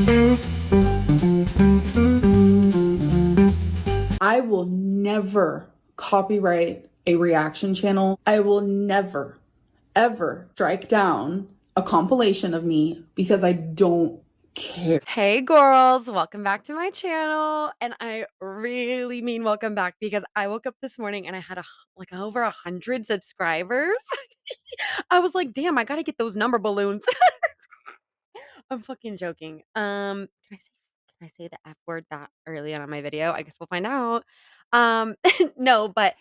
I will never copyright a reaction channel. I will never, ever strike down a compilation of me because I don't care. Hey girls, welcome back to my channel. And I really mean welcome back because I woke up this morning and I had like over 100 subscribers. I was like, damn, I gotta get those number balloons. I'm fucking joking. Can I say the F word that early on in my video? I guess we'll find out. No, but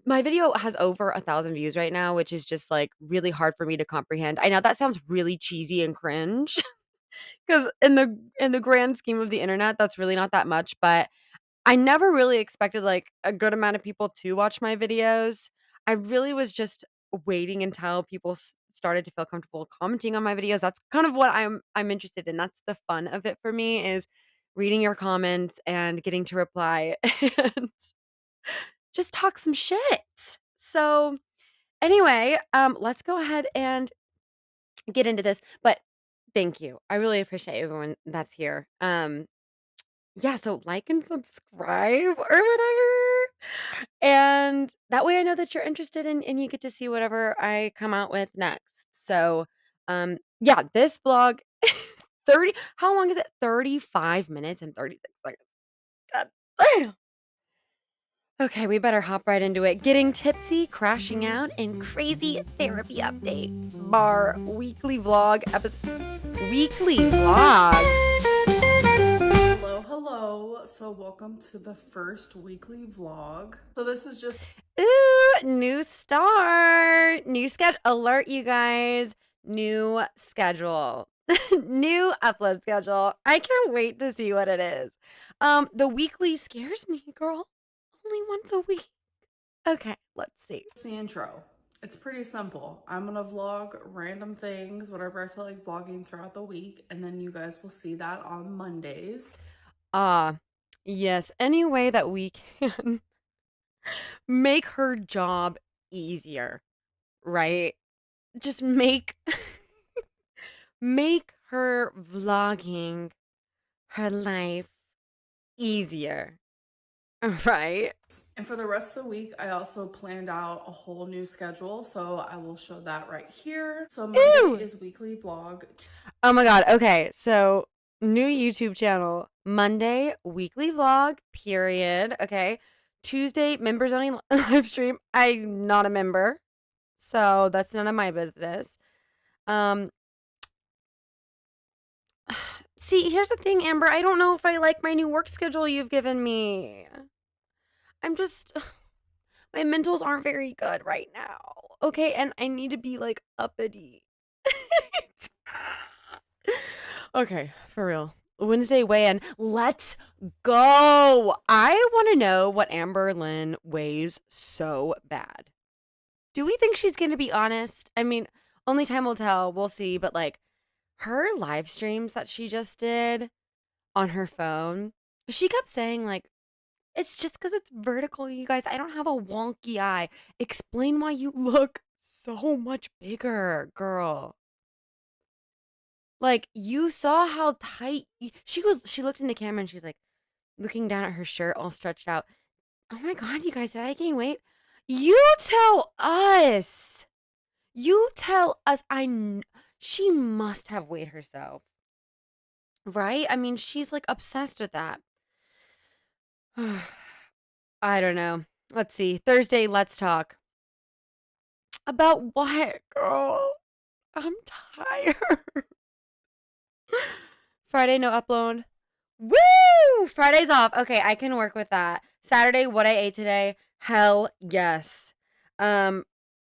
my video has over 1,000 views right now, which is just like really hard for me to comprehend. I know that sounds really cheesy and cringe. Because in the grand scheme of the internet, that's really not that much, but I never really expected, like, a good amount of people to watch my videos. I really was just waiting until people started to feel comfortable commenting on my videos. That's kind of what I'm interested in. That's the fun of it for me is reading your comments and getting to reply and just talk some shit. So, anyway, let's go ahead and get into this, but thank you. I really appreciate everyone that's here. Yeah, so like and subscribe or whatever. And that way I know that you're interested in and you get to see whatever I come out with next. So, yeah, this vlog 30 how long is it? 35 minutes and 36 seconds. God damn. Okay, we better hop right into it. Getting tipsy, crashing out, and crazy therapy update. Bar weekly vlog episode. Weekly vlog. Hello. So welcome to the first weekly vlog. So this is just Ooh, new start. New schedule. Alert, you guys. New schedule. New upload schedule. I can't wait to see what it is. The weekly scares me, girl. Only once a week. Okay, let's see. the intro. It's pretty simple. I'm gonna vlog random things, whatever I feel like vlogging throughout the week, and then you guys will see that on Mondays. Yes, any way that we can make her job easier, right? Just make her vlogging her life easier, right? And for the rest of the week, I also planned out a whole new schedule, so I will show that right here. So Monday is weekly vlog. Oh my god, okay, so new YouTube channel, Monday, weekly vlog, period, okay? Tuesday, members only live stream. I'm not a member, so that's none of my business. Um, see, here's the thing, Amber, I don't know if I like my new work schedule you've given me. I'm just my mentals aren't very good right now. Okay, and I need to be like uppity. Okay, for real. Wednesday weigh-in. Let's go. I want to know what Amberlynn weighs so bad. Do we think she's going to be honest? I mean, only time will tell. We'll see. But like her live streams that she just did on her phone, she kept saying like, it's just because it's vertical, you guys. I don't have a wonky eye. Explain why you look so much bigger, girl. Like, you saw how tight she looked in the camera and she's like looking down at her shirt all stretched out. Oh my god, you guys, did I gain weight? You tell us. You tell us. She must have weighed herself. Right? I mean, she's like obsessed with that. I don't know. Let's see. Thursday, let's talk. About what, girl? I'm tired. Friday, no upload. Woo! Friday's off. Okay, I can work with that. Saturday, what I ate today. Hell yes. I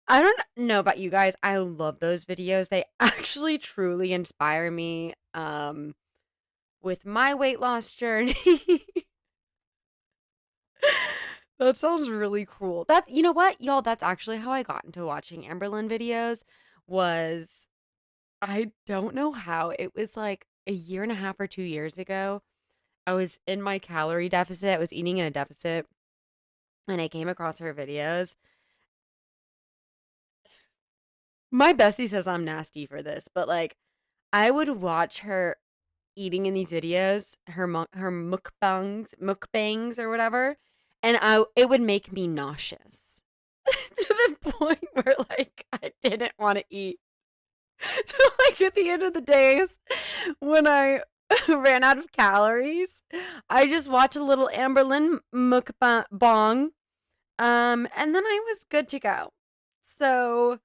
don't know about you guys. I love those videos. They actually truly inspire me with my weight loss journey. That sounds really cool. You know what, y'all, that's actually how I got into watching Amberlynn videos was I don't know how. It was like a year and a half or 2 years ago. I was in my calorie deficit. I was eating in a deficit and I came across her videos. My bestie says I'm nasty for this, but like I would watch her eating in these videos, her mukbangs or whatever, and it would make me nauseous to the point where like I didn't want to eat. So like at the end of the days, when I ran out of calories, I just watched a little Amberlynn mukbang, and then I was good to go. So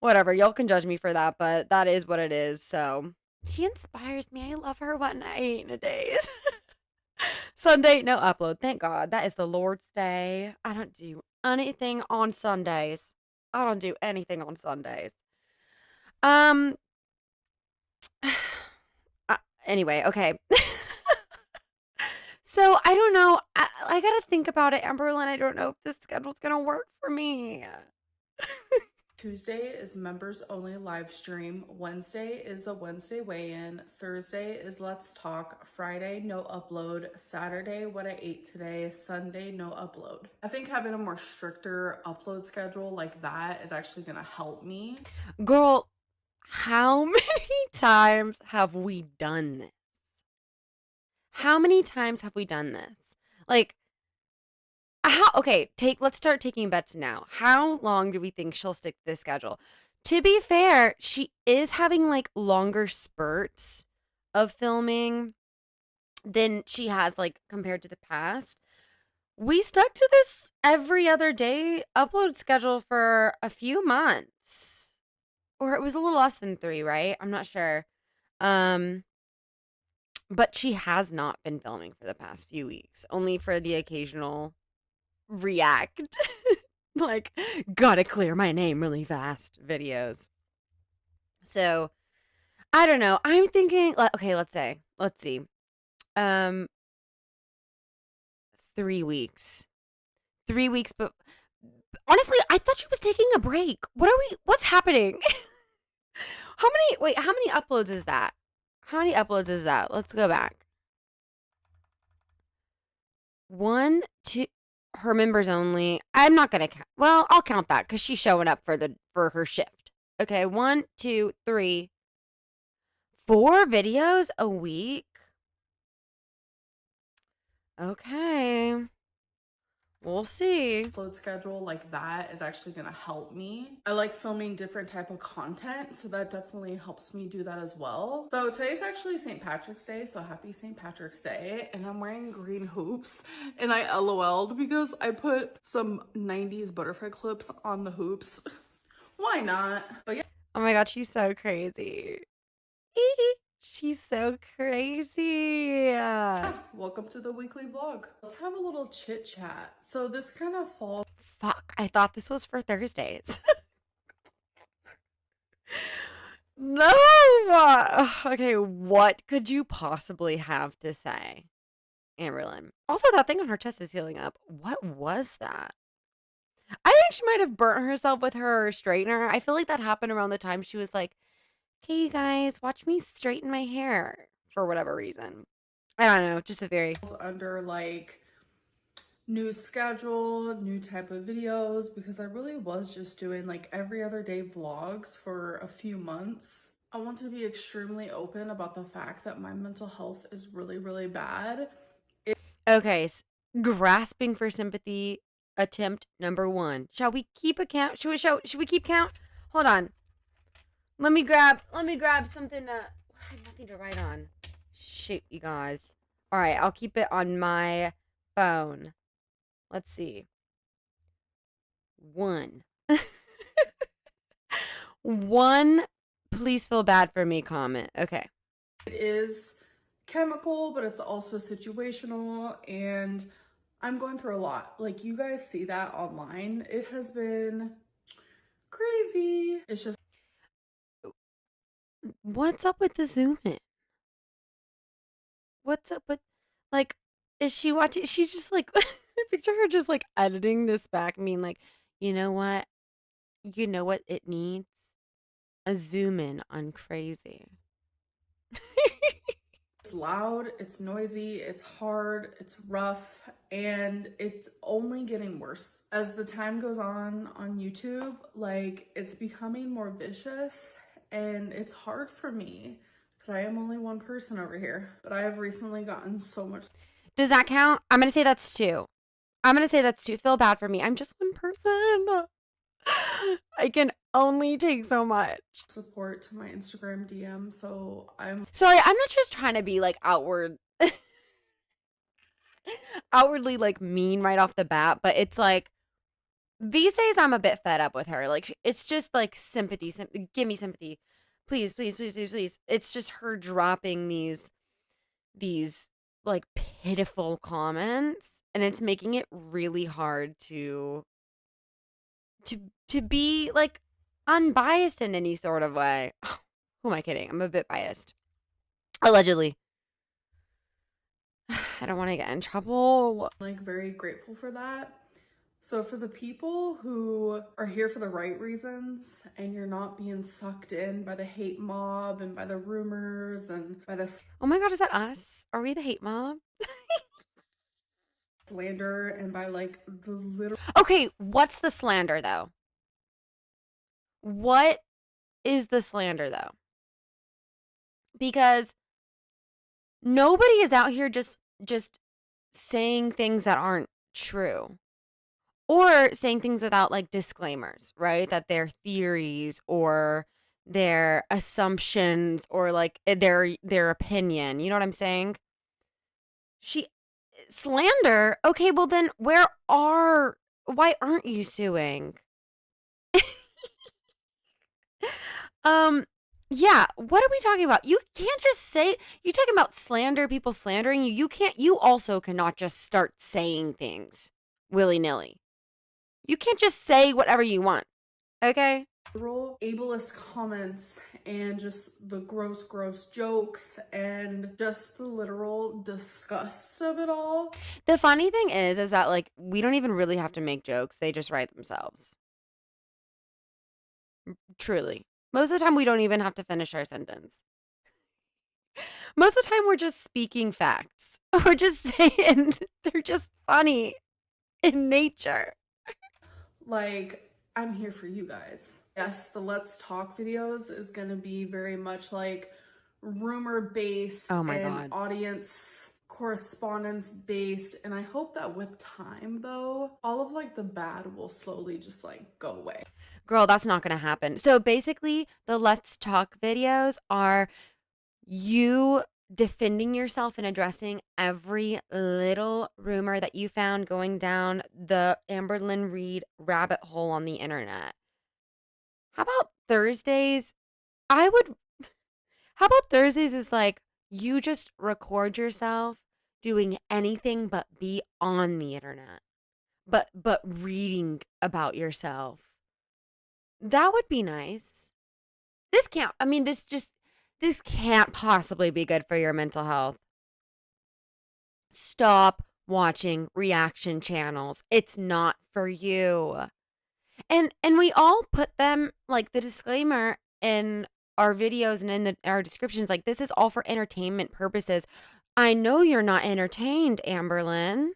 whatever, y'all can judge me for that, but that is what it is. So she inspires me. I love her. What night a days. Sunday, no upload. Thank God. That is the Lord's day. I don't do anything on Sundays. I don't do anything on Sundays. Um. Anyway, okay. So I don't know. I gotta think about it, Amberlynn. I don't know if this schedule's gonna work for me. Tuesday is members only live stream. Wednesday is a Wednesday weigh-in. Thursday is Let's Talk. Friday, no upload. Saturday, what I ate today. Sunday, no upload. I think having a more stricter upload schedule like that is actually gonna help me. Girl, how many times have we done this? How many times have we done this? Like, okay, let's start taking bets now. How long do we think she'll stick to this schedule? To be fair, she is having like longer spurts of filming than she has like compared to the past. We stuck to this every other day upload schedule for a few months. Or it was a little less than 3, right? I'm not sure. But she has not been filming for the past few weeks, only for the occasional react. Like, gotta clear my name really fast videos. So, I don't know. I'm thinking, okay, let's see. 3 weeks. 3 weeks, but honestly, I thought she was taking a break. What's happening? How many uploads is that? How many uploads is that? Let's go back. 1, 2, her members only. I'm not gonna count. Well, I'll count that because she's showing up for her shift. Okay, 1, 2, 3, 4 videos a week. Okay. We'll see. Upload schedule like that is actually gonna help me. I like filming different type of content, so that definitely helps me do that as well. So today's actually St. Patrick's Day, so happy St. Patrick's Day. And I'm wearing green hoops, and I LOL'd because I put some 90s butterfly clips on the hoops. Why not? But yeah. Oh my God, she's so crazy. She's so crazy. Welcome to the weekly vlog. Let's have a little chit chat. So this kind of falls. Fuck, I thought this was for Thursdays. No. Okay, what could you possibly have to say, Amberlynn? Also, that thing on her chest is healing up. What was that? I think she might have burnt herself with her straightener. I feel like that happened around the time she was like, "Okay, you guys, watch me straighten my hair," for whatever reason. I don't know, just a theory. Under like new schedule, new type of videos, because I really was just doing like every other day vlogs for a few months. I want to be extremely open about the fact that my mental health is really, really bad. Okay, grasping for sympathy attempt number 1. Shall we keep a count? Should we keep count? Hold on. Let me grab something I have nothing to write on. Shoot, you guys. All right, I'll keep it on my phone. Let's see. 1. 1, please feel bad for me comment. Okay. It is chemical, but it's also situational, and I'm going through a lot. Like, you guys see that online. It has been crazy. It's just, What's up with the zoom in? What's up with, like, is she watching? She's just like, picture her just like editing this back, mean like, you know what? You know what it needs? A zoom in on crazy. it's loud, it's noisy, it's hard, it's rough, and it's only getting worse. As the time goes on YouTube, like, it's becoming more vicious, and it's hard for me because I am only one person over here, but I have recently gotten so much. Does that count? I'm going to say that's 2. I'm going to say that's 2. Feel bad for me. I'm just one person. I can only take so much support to my Instagram DM, so I'm sorry. I'm not just trying to be like outwardly like mean right off the bat, but it's like these days I'm a bit fed up with her. Like it's just like sympathy, give me sympathy, please, please, please, please, please. It's just her dropping these like pitiful comments, and it's making it really hard to be like unbiased in any sort of way. Who am I kidding? I'm a bit biased. Allegedly. I don't want to get in trouble. like very grateful for that. So for the people who are here for the right reasons and you're not being sucked in by the hate mob and by the rumors and by the Oh my God, is that us? Are we the hate mob? slander and by like the literal Okay, what's the slander though? What is the slander though? Because nobody is out here just saying things that aren't true. Or saying things without like disclaimers, right? That they're theories or their assumptions or like their opinion. You know what I'm saying? Slander. Okay, well then why aren't you suing? Yeah, what are we talking about? You can't just say, you talking about slander, people slandering you. You also cannot just start saying things willy-nilly. You can't just say whatever you want. Okay? ableist comments and just the gross jokes and just the literal disgust of it all. The funny thing is that like we don't even really have to make jokes. They just write themselves. Truly. Most of the time we don't even have to finish our sentence. Most of the time we're just speaking facts. We're just saying they're just funny in nature. Like, I'm here for you guys. Yes, the Let's Talk videos is going to be very much like rumor based Oh my and God. audience correspondence based. And I hope that with time though, all of like the bad will slowly just like go away. Girl, that's not going to happen. So basically the Let's Talk videos are you defending yourself and addressing every little rumor that you found going down the Amberlynn Reid rabbit hole on the internet. How about Thursdays? How about Thursdays is like you just record yourself doing anything but be on the internet. But reading about yourself. That would be nice. This can't possibly be good for your mental health. Stop watching reaction channels. It's not for you. And we all put them like the disclaimer in our videos and in our descriptions, like this is all for entertainment purposes. I know you're not entertained, Amberlynn.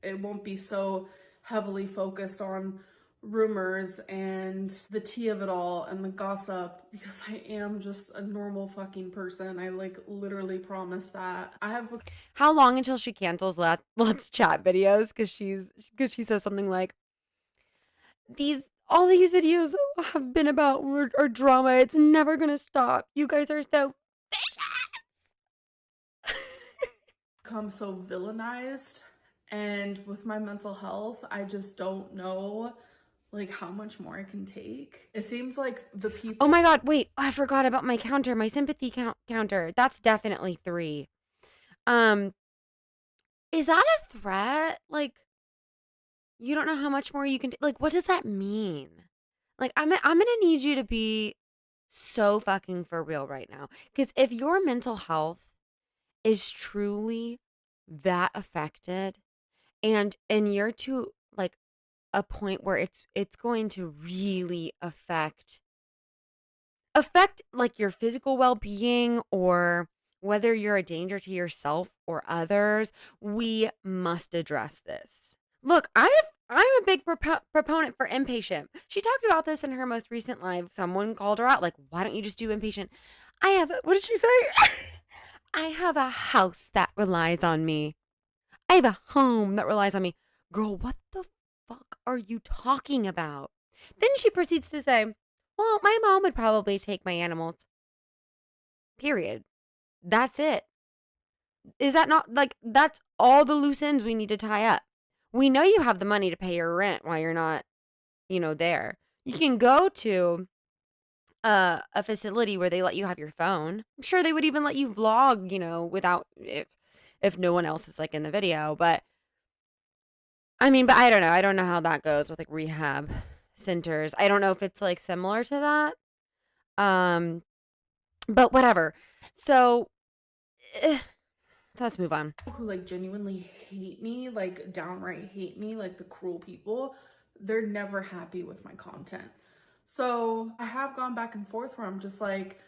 It won't be so heavily focused on rumors and the tea of it all and the gossip because I am just a normal fucking person. I like literally promise that. How long until she cancels Let's Chat videos because she says something like all these videos have been about or drama. It's never gonna stop. You guys are so become so villainized, and with my mental health, I just don't know like how much more I can take. It seems like the people. Oh my God, wait, I forgot about my counter, my sympathy counter. That's definitely 3. Is that a threat? Like, you don't know how much more you can like, what does that mean? Like, I'm gonna need you to be so fucking for real right now. Because if your mental health is truly that affected and you're to like a point where it's going to really affect like your physical well-being or whether you're a danger to yourself or others, we must address this. Look, I'm a big proponent for inpatient. She talked about this in her most recent live. Someone called her out like, why don't you just do inpatient? what did she say? I have a house that relies on me. I have a home that relies on me. Girl, what the fuck are you talking about? Then she proceeds to say, well, my mom would probably take my animals. Period. That's it. Is that not like that's all the loose ends we need to tie up? We know you have the money to pay your rent while you're not, there. You can go to a facility where they let you have your phone. I'm sure they would even let you vlog, without if no one else is like in the video. But I mean, but I don't know. I don't know how that goes with like rehab centers. I don't know if it's like similar to that. But whatever. So let's move on. Who like genuinely hate me, like downright hate me, like the cruel people, they're never happy with my content. So I have gone back and forth where I'm just like,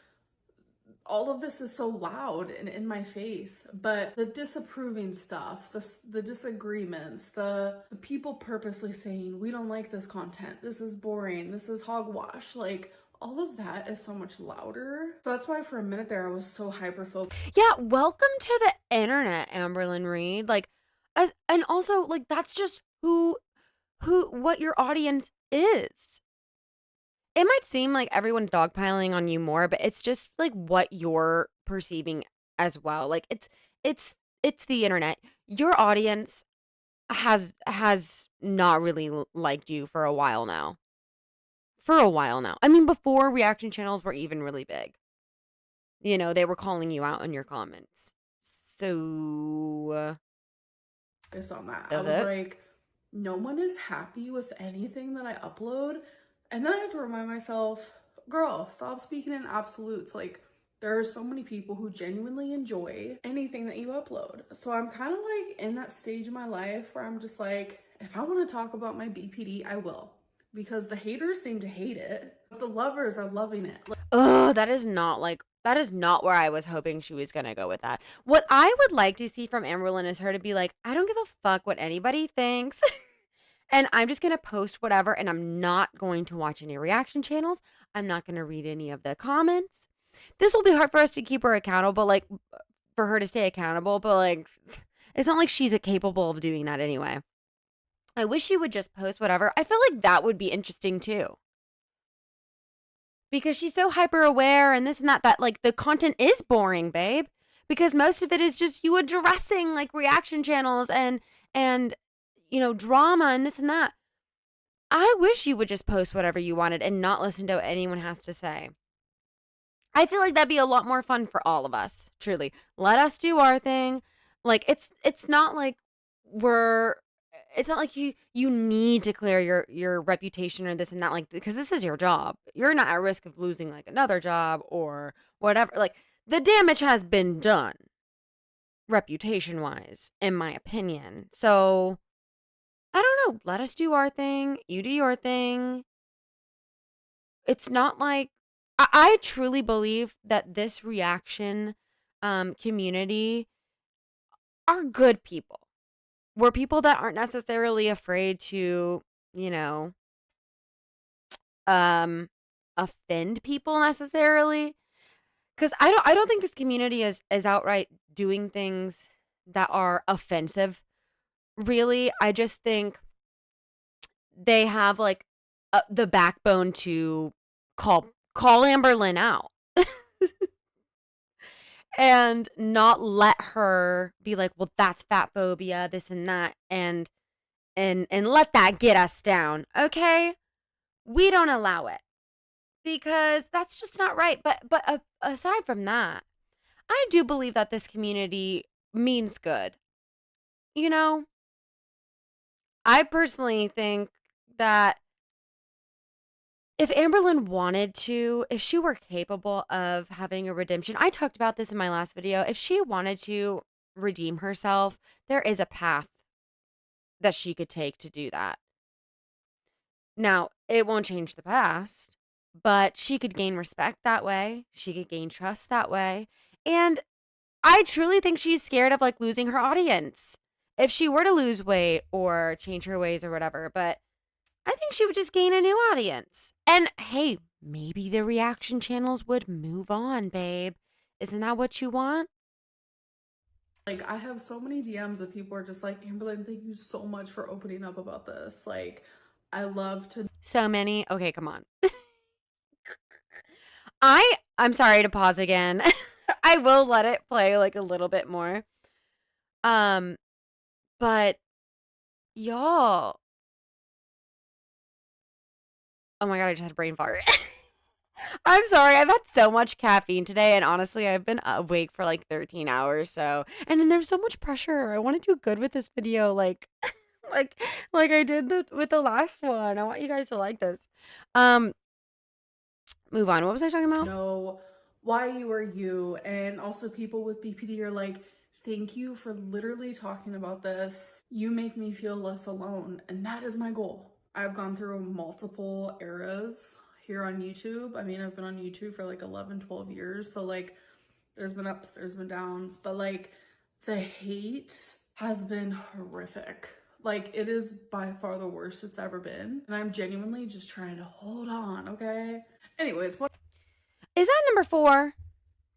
all of this is so loud and in my face, but the disapproving stuff, the disagreements, the people purposely saying, we don't like this content, this is boring, this is hogwash, like all of that is so much louder. So that's why for a minute there I was so hyper focused. Yeah, welcome to the internet, Amberlynn Reed. Like, and also like that's just what your audience is. It might seem like everyone's dogpiling on you more, but it's just like what you're perceiving as well. Like it's the internet. Your audience has not really liked you for a while now. I mean, before reaction channels were even really big. They were calling you out in your comments. So Based on that, I was like, no one is happy with anything that I upload. And then I have to remind myself, girl, stop speaking in absolutes. Like, there are so many people who genuinely enjoy anything that you upload. So I'm kind of like in that stage of my life where I'm just like, if I want to talk about my BPD, I will. Because the haters seem to hate it, but the lovers are loving it. Oh, that is not where I was hoping she was going to go with that. What I would like to see from Amberlynn is her to be like, I don't give a fuck what anybody thinks. And I'm just going to post whatever, and I'm not going to watch any reaction channels. I'm not going to read any of the comments. This will be hard for us to keep her accountable, like for her to stay accountable, but like it's not like she's capable of doing that anyway. I wish she would just post whatever. I feel like that would be interesting too. Because she's so hyper aware and this and that like the content is boring, babe. Because most of it is just you addressing like reaction channels and drama and this and that. I wish you would just post whatever you wanted and not listen to what anyone has to say. I feel like that'd be a lot more fun for all of us, truly. Let us do our thing. Like it's not like it's not like you need to clear your reputation or this and that, like, because this is your job. You're not at risk of losing like another job or whatever. Like the damage has been done reputation wise, in my opinion. So I don't know. Let us do our thing. You do your thing. It's not like I truly believe that this reaction community are good people. We're people that aren't necessarily afraid to, offend people necessarily. Because I don't think this community is outright doing things that are offensive. Really, I just think they have like the backbone to call Amberlynn out. And not let her be like, well, that's fat phobia, this and that, and let that get us down. Okay? We don't allow it. Because that's just not right. But aside from that, I do believe that this community means good. I personally think that if Amberlynn wanted to, if she were capable of having a redemption, I talked about this in my last video. If she wanted to redeem herself, there is a path that she could take to do that. Now, it won't change the past, but she could gain respect that way. She could gain trust that way. And I truly think she's scared of like losing her audience if she were to lose weight or change her ways or whatever. But I think she would just gain a new audience. And hey, maybe the reaction channels would move on, babe. Isn't that what you want? Like, I have so many DMs of people are just like, Amberlynn, thank you so much for opening up about this. Like, I love to. So many. Okay, come on. I'm sorry to pause again. I will let it play like a little bit more. But y'all. Oh my god, I just had a brain fart. I'm sorry. I've had so much caffeine today, and honestly, I've been awake for like 13 hours. So, and then there's so much pressure. I want to do good with this video, like, like, like I did with the last one. I want you guys to like this. Um, Move on. What was I talking about? Know why you are you, and also people with BPD are like, thank you for literally talking about this. You make me feel less alone, and that is my goal. I've gone through multiple eras here on YouTube. I mean, I've been on YouTube for like 11, 12 years. So like there's been ups, there's been downs, but like the hate has been horrific. Like it is by far the worst it's ever been. And I'm genuinely just trying to hold on, okay? Anyways, what Is that number 4?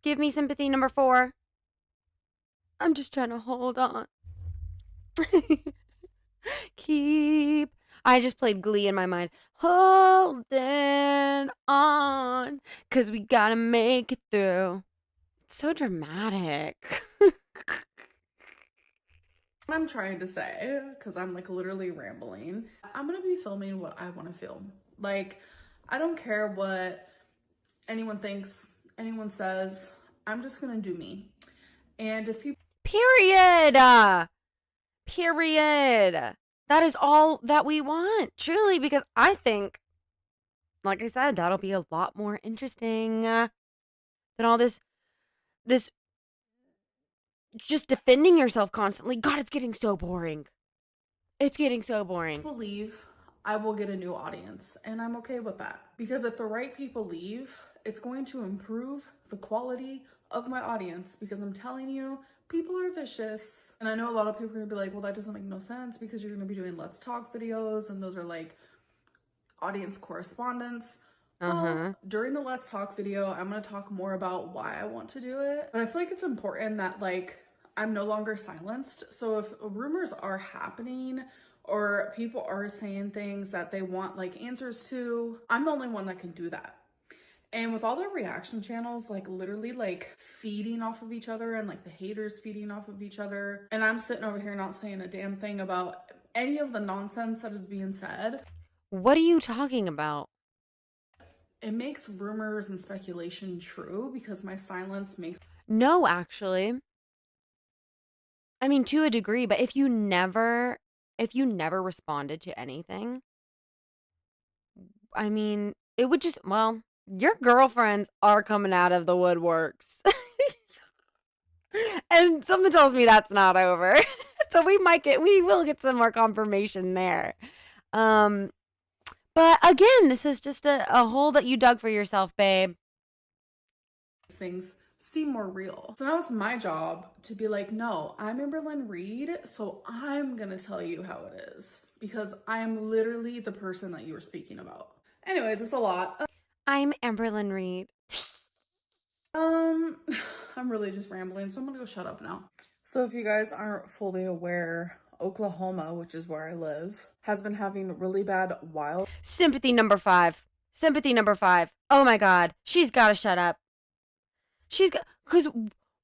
Give me sympathy, number 4. I'm just trying to hold on. Keep. I just played Glee in my mind. Holding on. Because we gotta make it through. It's so dramatic. I'm trying to say, because I'm like literally rambling, I'm gonna be filming what I want to film. Like, I don't care what anyone thinks, anyone says. I'm just gonna do me. And if people Period. Period. That is all that we want, truly, because I think, like I said, that'll be a lot more interesting than all this just defending yourself constantly. God, it's getting so boring. It's getting so boring. leave, I will get a new audience, and I'm okay with that. Because if the right people leave, it's going to improve the quality of my audience, because I'm telling you, people are vicious. And I know a lot of people are gonna be like, well, that doesn't make no sense because you're gonna be doing Let's Talk videos and those are like audience correspondence. Well, during the Let's Talk video, I'm gonna talk more about why I want to do it. But I feel like it's important that like I'm no longer silenced. So if rumors are happening or people are saying things that they want like answers to, I'm the only one that can do that. And with all the reaction channels, like literally like feeding off of each other and like the haters feeding off of each other, and I'm sitting over here not saying a damn thing about any of the nonsense that is being said. What are you talking about? It makes rumors and speculation true because my silence makes. No, actually. I mean, to a degree, but if you never responded to anything, I mean, it would just, well, your girlfriends are coming out of the woodworks. And something tells me that's not over. So we will get some more confirmation there. But again, this is just a hole that you dug for yourself, babe. Things seem more real. So now it's my job to be like, no, I'm Amberlynn Reed, so I'm gonna tell you how it is because I am literally the person that you were speaking about. Anyways, it's a lot. I'm Amberlynn Reed. I'm really just rambling, so I'm gonna go shut up now. So if you guys aren't fully aware, Oklahoma, which is where I live, has been having really bad wild. Sympathy number 5. Sympathy number 5. Oh my god. She's gotta shut up. She's got, because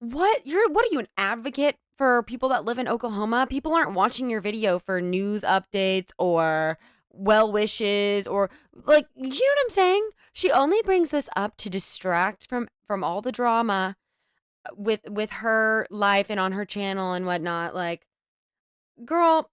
what are you, an advocate for people that live in Oklahoma? People aren't watching your video for news updates or well wishes or like, you know what I'm saying? She only brings this up to distract from all the drama with her life and on her channel and whatnot. Like, girl,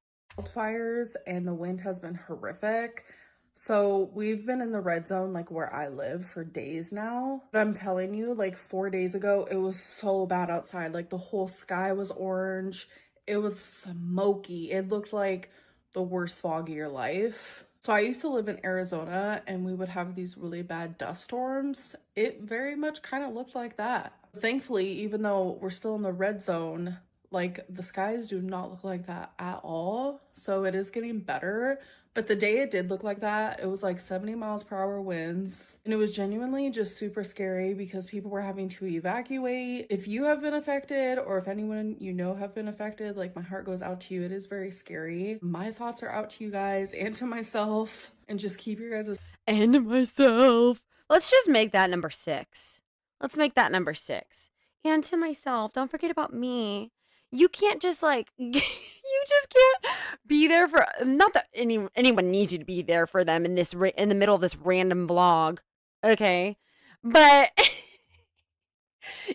Fires and the wind has been horrific. So we've been in the red zone, like where I live, for days now. But I'm telling you, like 4 days ago, it was so bad outside. Like the whole sky was orange. It was smoky. It looked like the worst fog of your life. So I used to live in Arizona and we would have these really bad dust storms. It very much kind of looked like that. Thankfully, even though we're still in the red zone, like the skies do not look like that at all. So it is getting better, But the day it did look like that, it was like 70 miles per hour winds. And it was genuinely just super scary because people were having to evacuate. If you have been affected or if anyone you know have been affected, like my heart goes out to you. It is very scary. My thoughts are out to you guys and to myself. And just keep your guys' and to myself. Let's just make that number 6. Let's make that number 6. And to myself. Don't forget about me. You can't just like, you just can't be there for, not that anyone needs you to be there for them in this, in the middle of this random vlog. Okay. But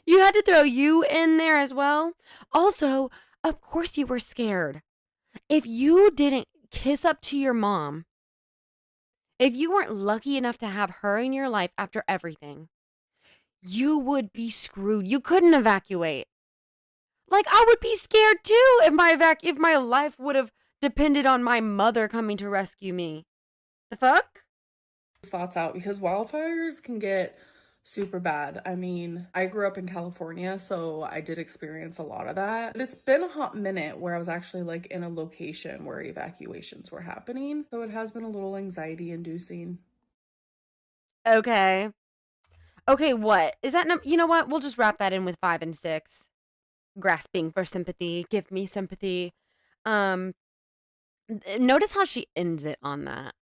you had to throw you in there as well. Also, of course you were scared. If you didn't kiss up to your mom, if you weren't lucky enough to have her in your life after everything, you would be screwed. You couldn't evacuate. Like, I would be scared too if my life would have depended on my mother coming to rescue me. The fuck? thoughts out because wildfires can get super bad. I mean, I grew up in California, so I did experience a lot of that. But it's been a hot minute where I was actually like in a location where evacuations were happening. So it has been a little anxiety inducing. Okay. Okay, what? Is that you know what? We'll just wrap that in with 5 and 6. Grasping for sympathy. Give me sympathy. Notice how she ends it on that.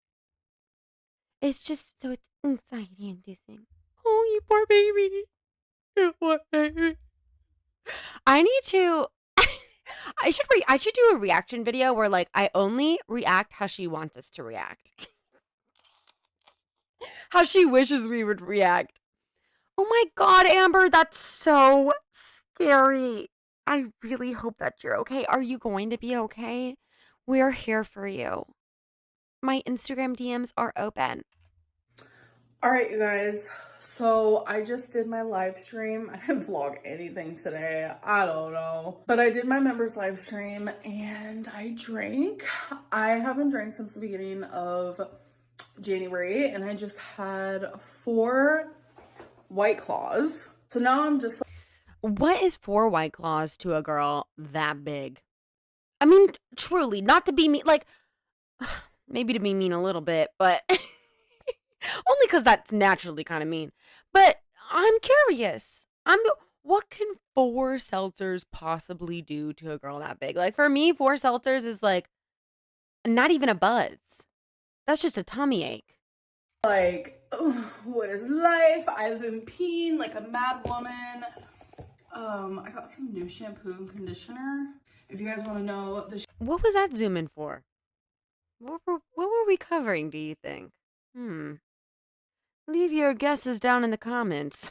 It's just so it's anxiety inducing. Oh, you poor baby. You poor baby. I need to I should do a reaction video where like I only react how she wants us to react. How she wishes we would react. Oh my god, Amber, that's so scary. I really hope that you're okay. Are you going to be okay? We're here for you. My Instagram DMs are open. All right, you guys. So I just did my live stream. I didn't vlog anything today. I don't know. But I did my members live stream and I drank. I haven't drank since the beginning of January and I just had 4 White Claws. So now I'm just like, what is 4 White Claws to a girl that big? I mean, truly, not to be mean, like, maybe to be mean a little bit, but only because that's naturally kind of mean. But I'm curious. What can 4 seltzers possibly do to a girl that big? Like, for me, 4 seltzers is like not even a buzz. That's just a tummy ache. like, oh, what is life? I've been peeing like a mad woman. I got some new shampoo and conditioner. If you guys want to know the What was that zoom in for? What were we covering, do you think? Leave your guesses down in the comments.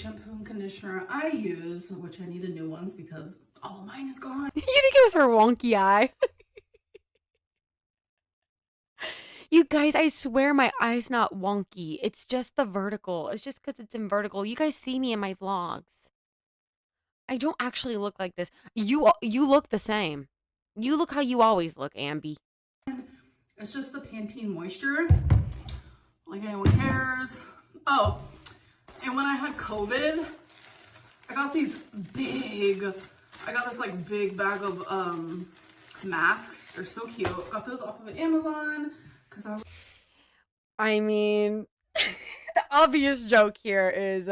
shampoo and conditioner I use, which I need a new ones because all of mine is gone. You think it was her wonky eye? You guys, I swear my eye's not wonky. It's just the vertical. It's just because it's in vertical. You guys see me in my vlogs. I don't actually look like this. You look the same. You look how you always look, Ambi. It's just the Pantene Moisture. Like anyone cares. Oh, and when I had COVID, I got this like big bag of masks. They're so cute. Got those off of Amazon because I mean, the obvious joke here is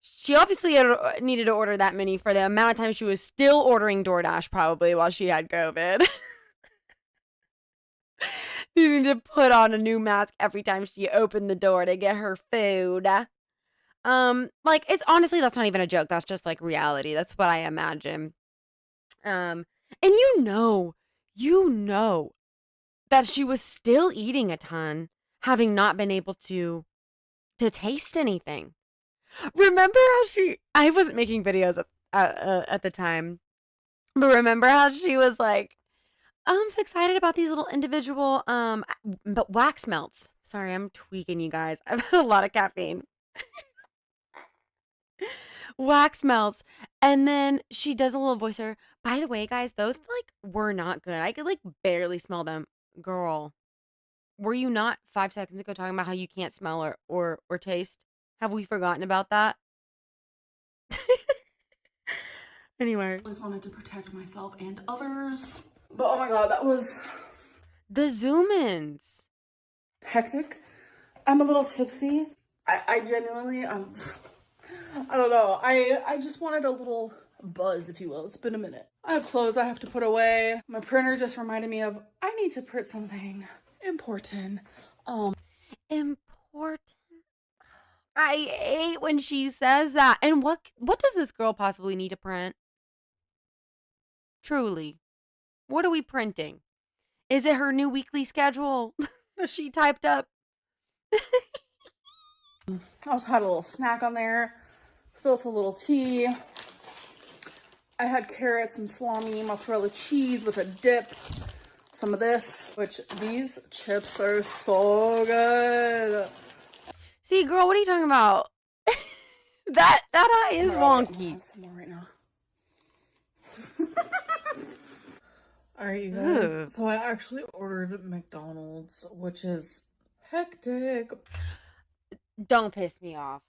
she obviously needed to order that many for the amount of time she was still ordering DoorDash probably while she had COVID. Needing to put on a new mask every time she opened the door to get her food. Like, it's honestly, that's not even a joke. That's just like reality. That's what I imagine. And you know that she was still eating a ton, having not been able to taste anything. Remember how I wasn't making videos at the time, but remember how she was like, I'm so excited about these little individual, but wax melts. Sorry, I'm tweaking you guys. I've had a lot of caffeine. Wax melts. And then she does a little voiceover. By the way, guys, those like were not good. I could like barely smell them. Girl, were you not 5 seconds ago talking about how you can't smell or taste? Have we forgotten about that? Anyway. I just wanted to protect myself and others. But oh my god, that was The zoom-ins. Hectic. I'm a little tipsy. I genuinely, I don't know. I just wanted a little buzz, if you will. It's been a minute. I have clothes I have to put away. My printer just reminded me of, I need to print something important. Important. I hate when she says that. And what does this girl possibly need to print? Truly. What are we printing? Is it her new weekly schedule that she typed up? I also had a little snack on there. Spilled a little tea. I had carrots and salami, mozzarella cheese with a dip. Some of this, which these chips are so good. See, girl, what are you talking about? that eye is wonky. Have some more right now. All right, you guys. Ugh. So I actually ordered McDonald's, which is hectic. Don't piss me off.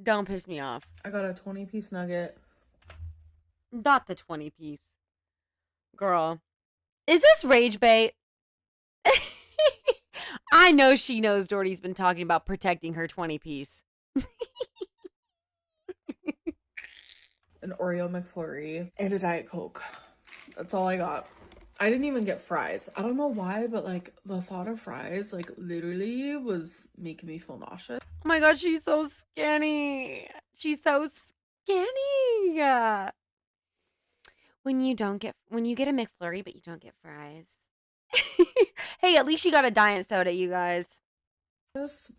Don't piss me off. I got a 20-piece nugget. Not the 20-piece. Girl. Is this rage bait? I know she knows Doherty's been talking about protecting her 20-piece. An Oreo McFlurry and a Diet Coke. That's all I got. I didn't even get fries. I don't know why, but like the thought of fries like literally was making me feel nauseous. Oh my god, she's so skinny. She's so skinny. When you get a McFlurry but you don't get fries. Hey, at least you got a diet soda, you guys.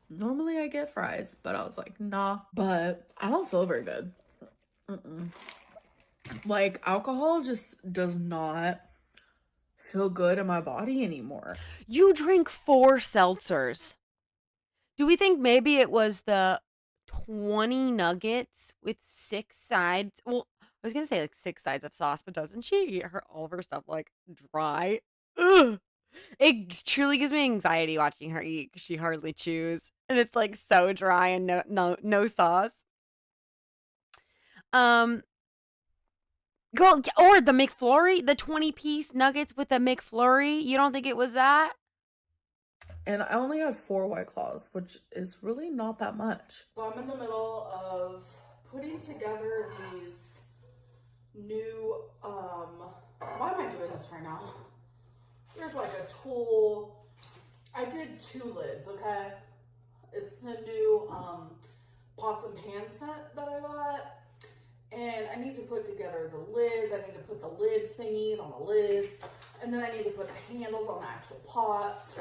Normally I get fries, but I was like, nah. But I don't feel very good. Like alcohol just does not feel good in my body anymore. You drink 4 seltzers. Do we think maybe it was the 20 nuggets with 6 sides? Well, I was gonna say like 6 sides of sauce, but doesn't she eat all of her stuff like dry? Ugh. It truly gives me anxiety watching her eat because she hardly chews, and it's like so dry and no sauce. Girl, or the McFlurry, the 20-piece nuggets with the McFlurry. You don't think it was that? And I only had 4 White Claws, which is really not that much. So I'm in the middle of putting together these new, why am I doing this right now? There's like a tool. I did 2 lids, okay? It's a new pots and pan set that I got. And I need to put together the lids. I need to put the lid thingies on the lids. And then I need to put the handles on the actual pots.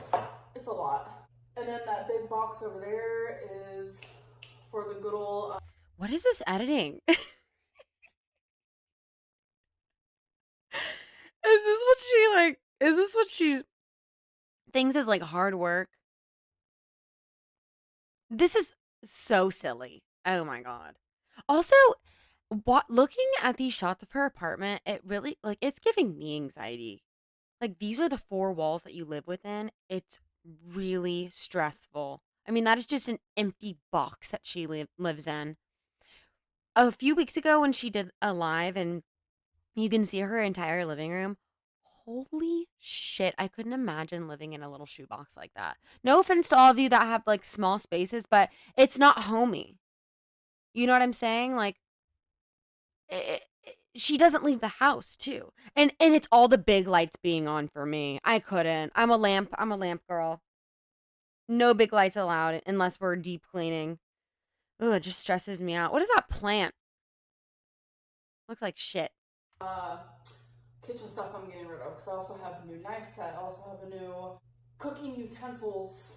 It's a lot. And then that big box over there is for the good old... What is this editing? Is this what she thinks is like hard work? This is so silly. Oh my god. Also, looking at these shots of her apartment, it really, like, it's giving me anxiety. Like, these are the 4 walls that you live within. It's really stressful. I mean, that is just an empty box that she lives in. A few weeks ago when she did a live and you can see her entire living room, holy shit, I couldn't imagine living in a little shoebox like that. No offense to all of you that have, like, small spaces, but it's not homey. You know what I'm saying? Like, she doesn't leave the house too. And it's all the big lights being on for me. I couldn't. I'm a lamp girl. No big lights allowed unless we're deep cleaning. Ugh, it just stresses me out. What is that plant? Looks like shit. Kitchen stuff I'm getting rid of because I also have a new knife set. I also have a new cooking utensils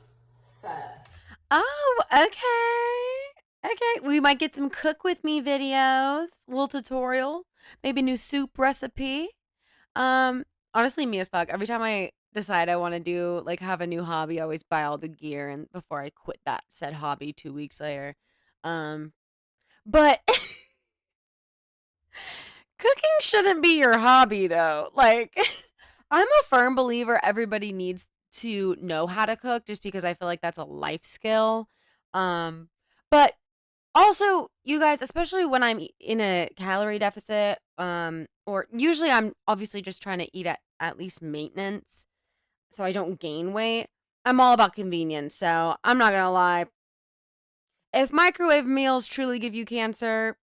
set. Oh, okay. Okay, we might get some cook with me videos, little tutorial, maybe a new soup recipe. Honestly, me as fuck. Every time I decide I want to do like have a new hobby, I always buy all the gear and before I quit that said hobby 2 weeks later. But cooking shouldn't be your hobby though. Like I'm a firm believer everybody needs to know how to cook just because I feel like that's a life skill. But also, you guys, especially when I'm in a calorie deficit, or usually I'm obviously just trying to eat at least maintenance. so I don't gain weight. I'm all about convenience, so I'm not gonna lie. If microwave meals truly give you cancer,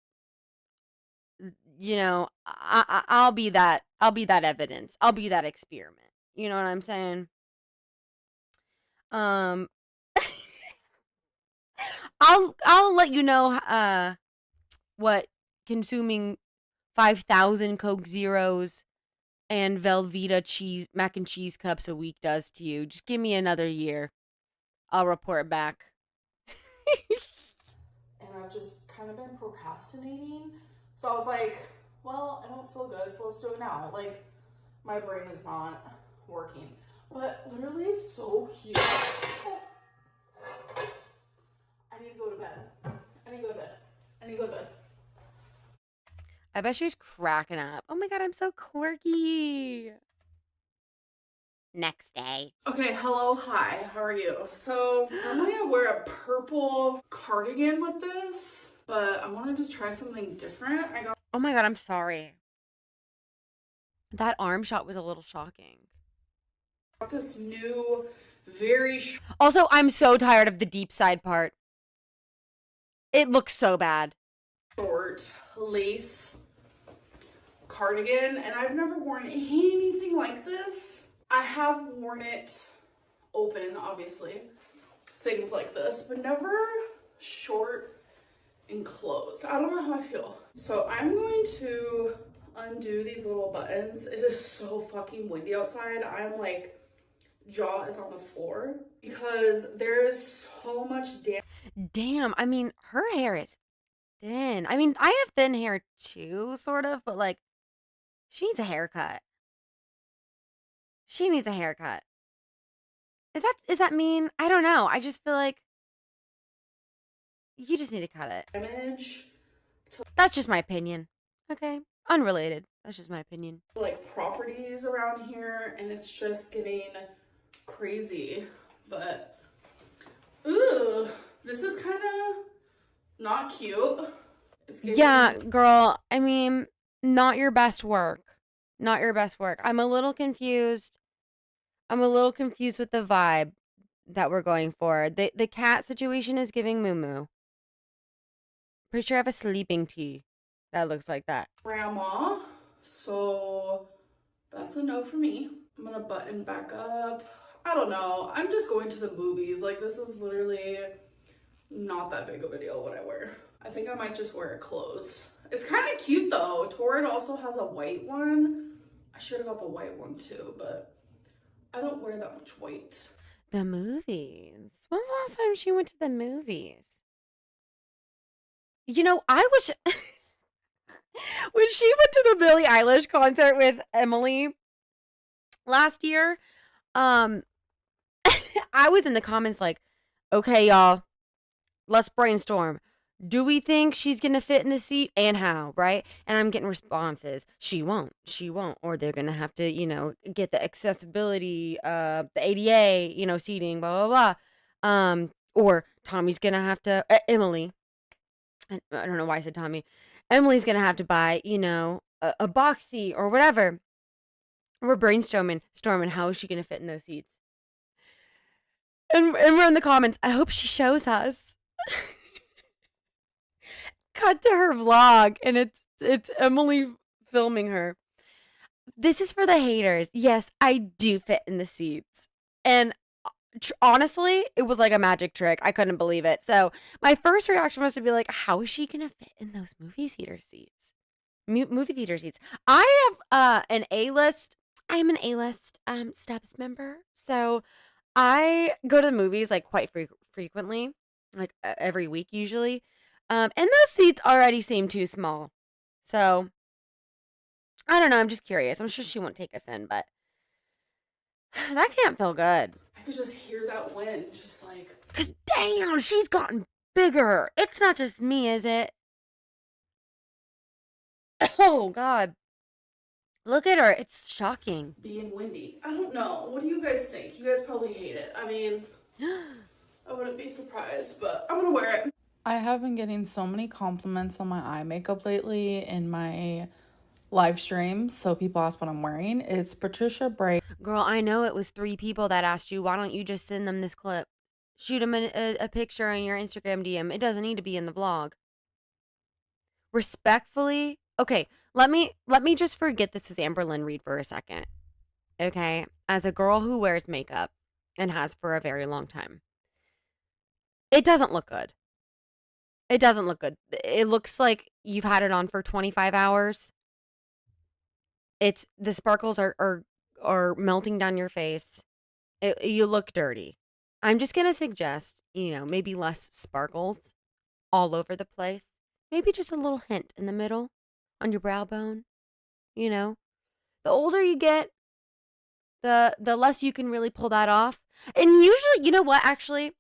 you know, I'll be that. I'll be that evidence. I'll be that experiment. You know what I'm saying? Um, I'll let you know what consuming 5,000 Coke Zeros and Velveeta cheese mac and cheese cups a week does to you. Just give me another year. I'll report back. And I've just kind of been procrastinating. So I was like, well, I don't feel good, so let's do it now. Like, my brain is not working. But literally so cute. Oh. I need to go to bed. I need to go to bed. I need to go to bed. I bet she was cracking up. Oh my god, I'm so quirky. Next day. Okay, hello, hi, how are you? So normally I wear a purple cardigan with this, but I wanted to try something different. Oh my god, I'm sorry. That arm shot was a little shocking. This new, very also, I'm so tired of the deep side part. It looks so bad. Short lace cardigan, and I've never worn anything like this. I have worn it open, obviously, things like this, but never short and closed. I don't know how I feel. So I'm going to undo these little buttons. It is so fucking windy outside. I'm like, jaw is on the floor because there is so much damn. I mean, her hair is thin. I mean, I have thin hair too, sort of, but like, she needs a haircut. She needs a haircut. Is that mean? I don't know. I just feel like you just need to cut it. damage. That's just my opinion. Okay. Unrelated. That's just my opinion. Like properties around here, and it's just getting crazy. But ooh, this is kind of not cute. Yeah, girl. I mean, not your best work. Not your best work. I'm a little confused. I'm a little confused with the vibe that we're going for. The cat situation is giving moo moo. Pretty sure I have a sleeping tea that looks like that. Grandma, so that's a no for me. I'm gonna button back up. I don't know. I'm just going to the movies. Like, this is literally not that big of a deal what I wear. I think I might just wear it clothes. It's kind of cute though. Torrid also has a white one. I should have got the white one too, but I don't wear that much white. The movies. When's the last time she went to the movies? You know, I wish when she went to the Billie Eilish concert with Emily last year, I was in the comments like, okay, y'all, let's brainstorm. Do we think she's gonna fit in the seat and how, right? And I'm getting responses. She won't, or they're gonna have to, you know, get the accessibility, the ADA, you know, seating, blah, blah, blah. Or Tommy's gonna have to, Emily, I don't know why I said Tommy. Emily's gonna have to buy, you know, a box seat or whatever. We're brainstorming, how is she gonna fit in those seats? And we're in the comments. I hope she shows us. Cut to her vlog, and it's Emily filming her. This is for the haters. Yes, I do fit in the seats, and honestly, it was like a magic trick. I couldn't believe it. So my first reaction was to be like, how is she gonna fit in those movie theater seats? Movie theater seats. I have an A-list. I'm an A-list steps member, so I go to the movies like quite frequently, like every week usually. And those seats already seem too small. So I don't know. I'm just curious. I'm sure she won't take us in, but that can't feel good. I could just hear that wind, just like. Cause damn, she's gotten bigger. It's not just me, is it? Oh God. Look at her. It's shocking. Being windy. I don't know. What do you guys think? You guys probably hate it. I mean, I wouldn't be surprised, but I'm gonna wear it. I have been getting so many compliments on my eye makeup lately in my live streams, so people ask what I'm wearing. It's Patricia Bray. Girl, I know it was 3 people that asked you. Why don't you just send them this clip? Shoot them a picture in your Instagram DM. It doesn't need to be in the vlog. Respectfully, okay, let me just forget this is Amberlynn Reed for a second. Okay? As a girl who wears makeup and has for a very long time. It doesn't look good. It doesn't look good. It looks like you've had it on for 25 hours. It's the sparkles are melting down your face. You look dirty. I'm just gonna suggest, maybe less sparkles all over the place. Maybe just a little hint in the middle on your brow bone. You know, the older you get, the less you can really pull that off. And usually, you know what? Actually,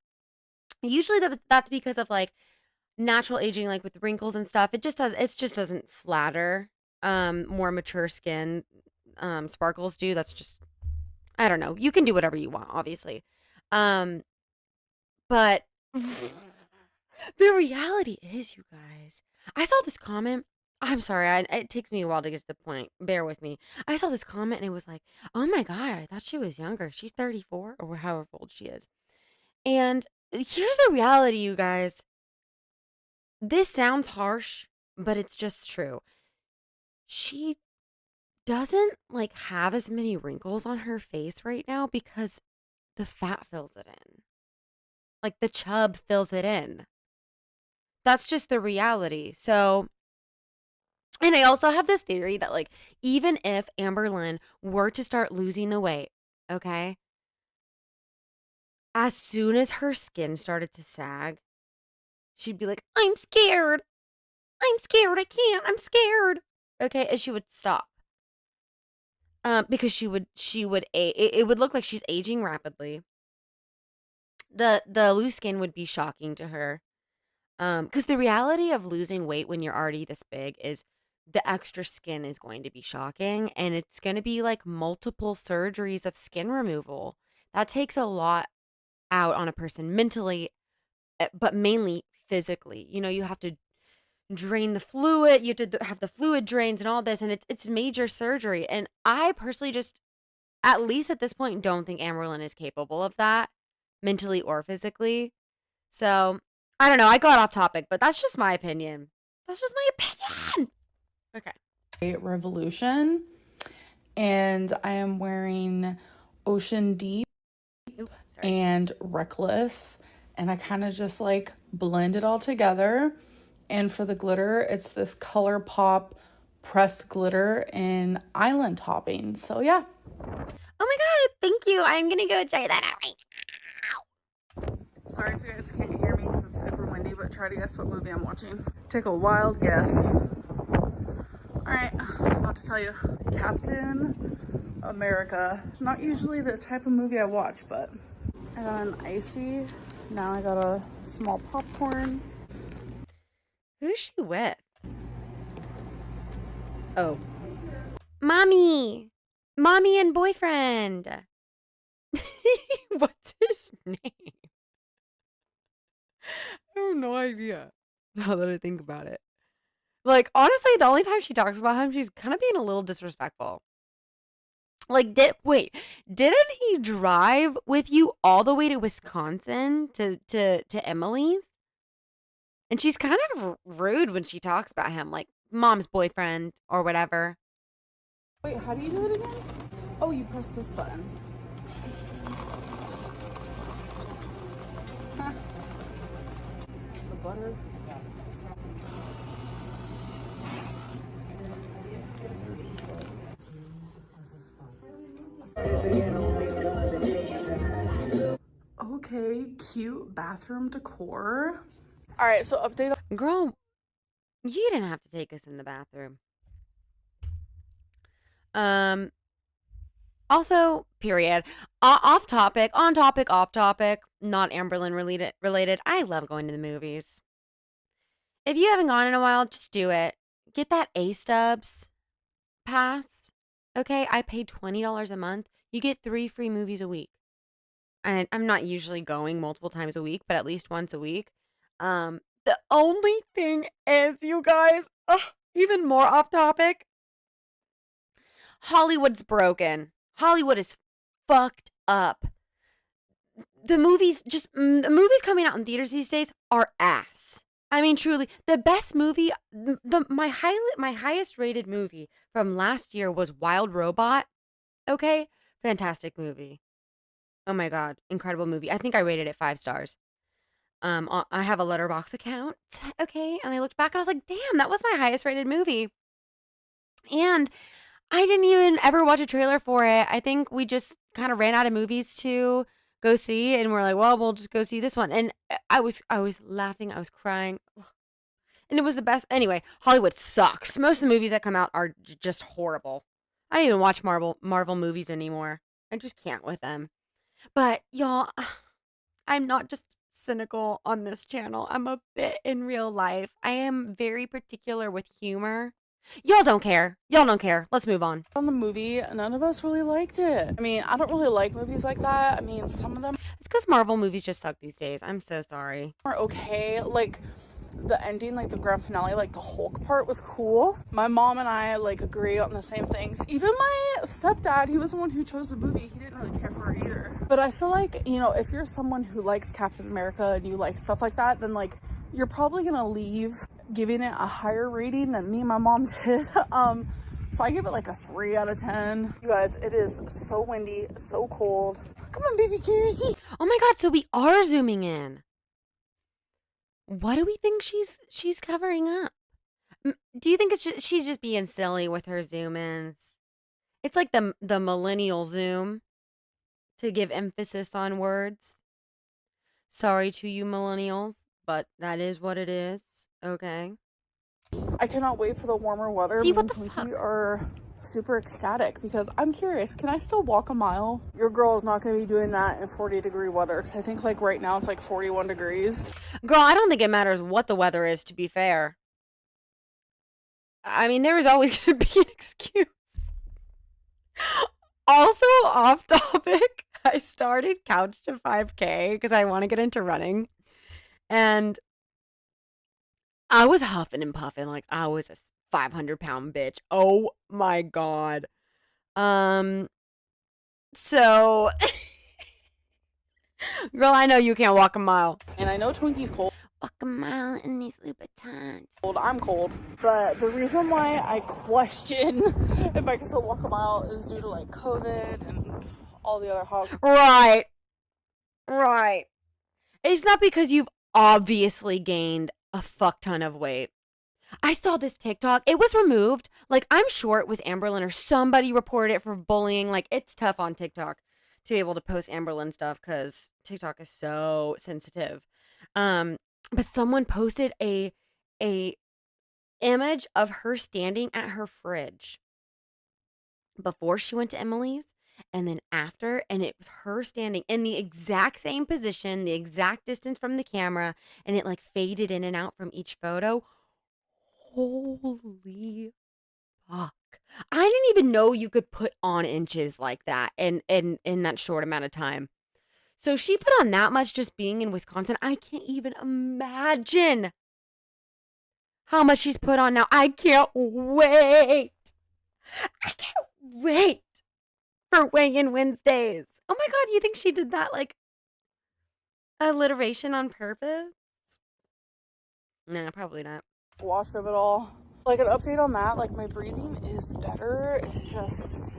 usually that's because of like natural aging, like with wrinkles and stuff. It just doesn't flatter. More mature skin, sparkles do. That's just, I don't know. You can do whatever you want, obviously. But the reality is, you guys, I saw this comment. I'm sorry, it takes me a while to get to the point. Bear with me. I saw this comment and it was like, oh my God, I thought she was younger. She's 34 or however old she is. And here's the reality, you guys. This sounds harsh, but it's just true. She doesn't like have as many wrinkles on her face right now because the fat fills it in. Like the chub fills it in. That's just the reality. So, and I also have this theory that like even if Amberlynn were to start losing the weight, okay? As soon as her skin started to sag, she'd be like, "I'm scared. I'm scared. I can't. I'm scared." Okay, and she would stop. Because it would look like she's aging rapidly. The loose skin would be shocking to her. Because the reality of losing weight when you're already this big is the extra skin is going to be shocking, and it's going to be like multiple surgeries of skin removal. That takes a lot out on a person mentally, but mainly physically. You have to drain the fluid, you have to have the fluid drains and all this, and it's major surgery. And I personally just, at least at this point, don't think Amberlynn is capable of that, mentally or physically. So, I don't know. I got off topic, but that's just my opinion. That's just my opinion. Okay. Revolution, and I am wearing Ocean Deep and Reckless, and I kind of just like blend it all together. And for the glitter, it's this ColourPop pressed glitter in island topping. So yeah. Oh my God, thank you. I'm gonna go try that out right now. Sorry if you guys can't hear me because it's super windy, but try to guess what movie I'm watching. Take a wild guess. Alright, about to tell you. Captain America. Not usually the type of movie I watch, but I got an icy. Now I got a small popcorn. Who's she with? Oh. Mommy and boyfriend. What's his name? I have no idea now that I think about it. Like, honestly, the only time she talks about him, she's kind of being a little disrespectful. Like, didn't he drive with you all the way to Wisconsin to Emily's? And she's kind of rude when she talks about him, like mom's boyfriend or whatever. Wait, how do you do it again? Oh, you press this button. Huh. The butter. Okay, cute bathroom decor. All right, so update. Girl, you didn't have to take us in the bathroom. Also, period. Off topic, on topic, off topic, not Amberlynn related. I love going to the movies. If you haven't gone in a while, just do it. Get that A-Stubs pass. Okay, I paid $20 a month. You get 3 free movies a week. And I'm not usually going multiple times a week, but at least once a week. The only thing is, you guys, even more off topic, Hollywood's broken. Hollywood is fucked up. The movies coming out in theaters these days are ass. I mean, truly, the best movie, my highest rated movie from last year was Wild Robot. Okay, fantastic movie. Oh my god, incredible movie. I think I rated it 5 stars. I have a Letterboxd account. Okay, and I looked back and I was like, damn, that was my highest rated movie. And I didn't even ever watch a trailer for it. I think we just kind of ran out of movies to go see, and we're like, well, we'll just go see this one. And I was laughing, I was crying, and it was the best. Anyway, Hollywood sucks. Most of the movies that come out are just horrible. I don't even watch Marvel movies anymore. I just can't with them. But y'all, I'm not just cynical on this channel. I'm a bit in real life. I am very particular with humor. Y'all don't care. Y'all don't care. Let's move on. On the movie, none of us really liked it. I mean, I don't really like movies like that. I mean, some of them It's because Marvel movies just suck these days. I'm so sorry. are okay. Like, the ending, like the grand finale, like the Hulk part was cool. My mom and I like agree on the same things. Even my stepdad, he was the one who chose the movie. He didn't really care for it either. But I feel like, you know, if you're someone who likes Captain America and you like stuff like that, then like you're probably gonna leave giving it a higher rating than me and my mom did. So I give it like a 3 out of 10. You guys, it is so windy, so cold. Come on, baby Koozie. Oh my god, so we are zooming in. What do we think she's covering up? Do you think she's just being silly with her zoom ins? It's like the millennial zoom to give emphasis on words. Sorry to you millennials, but that is what it is. Okay. I cannot wait for the warmer weather. See, Me what and the Twinkie fuck? are super ecstatic because I'm curious, can I still walk a mile? Your girl is not going to be doing that in 40-degree weather because I think like right now it's like 41 degrees. Girl, I don't think it matters what the weather is, to be fair. I mean, there is always going to be an excuse. Also, off topic, I started Couch to 5K because I want to get into running. And I was huffing and puffing like I was a 500-pound bitch. Oh my god. So girl, I know you can't walk a mile. And I know Twinkie's cold. Walk a mile in these Louboutins. I'm cold. But the reason why I question if I can still walk a mile is due to like COVID and all the other hogs. Right. Right. It's not because you've obviously gained a fuck ton of weight. I saw this TikTok. It was removed. Like, I'm sure it was Amberlynn or somebody reported it for bullying. Like, it's tough on TikTok to be able to post Amberlynn stuff because TikTok is so sensitive. But someone posted a image of her standing at her fridge before she went to Emily's and then after, and it was her standing in the exact same position, the exact distance from the camera, and it like faded in and out from each photo. Holy fuck. I didn't even know you could put on inches like that in that short amount of time. So she put on that much just being in Wisconsin. I can't even imagine how much she's put on now. I can't wait. I can't wait for weigh-in Wednesdays. Oh my god, you think she did that like alliteration on purpose? Nah, probably not. Washed of it all. Like an update on that, like my breathing is better. It's just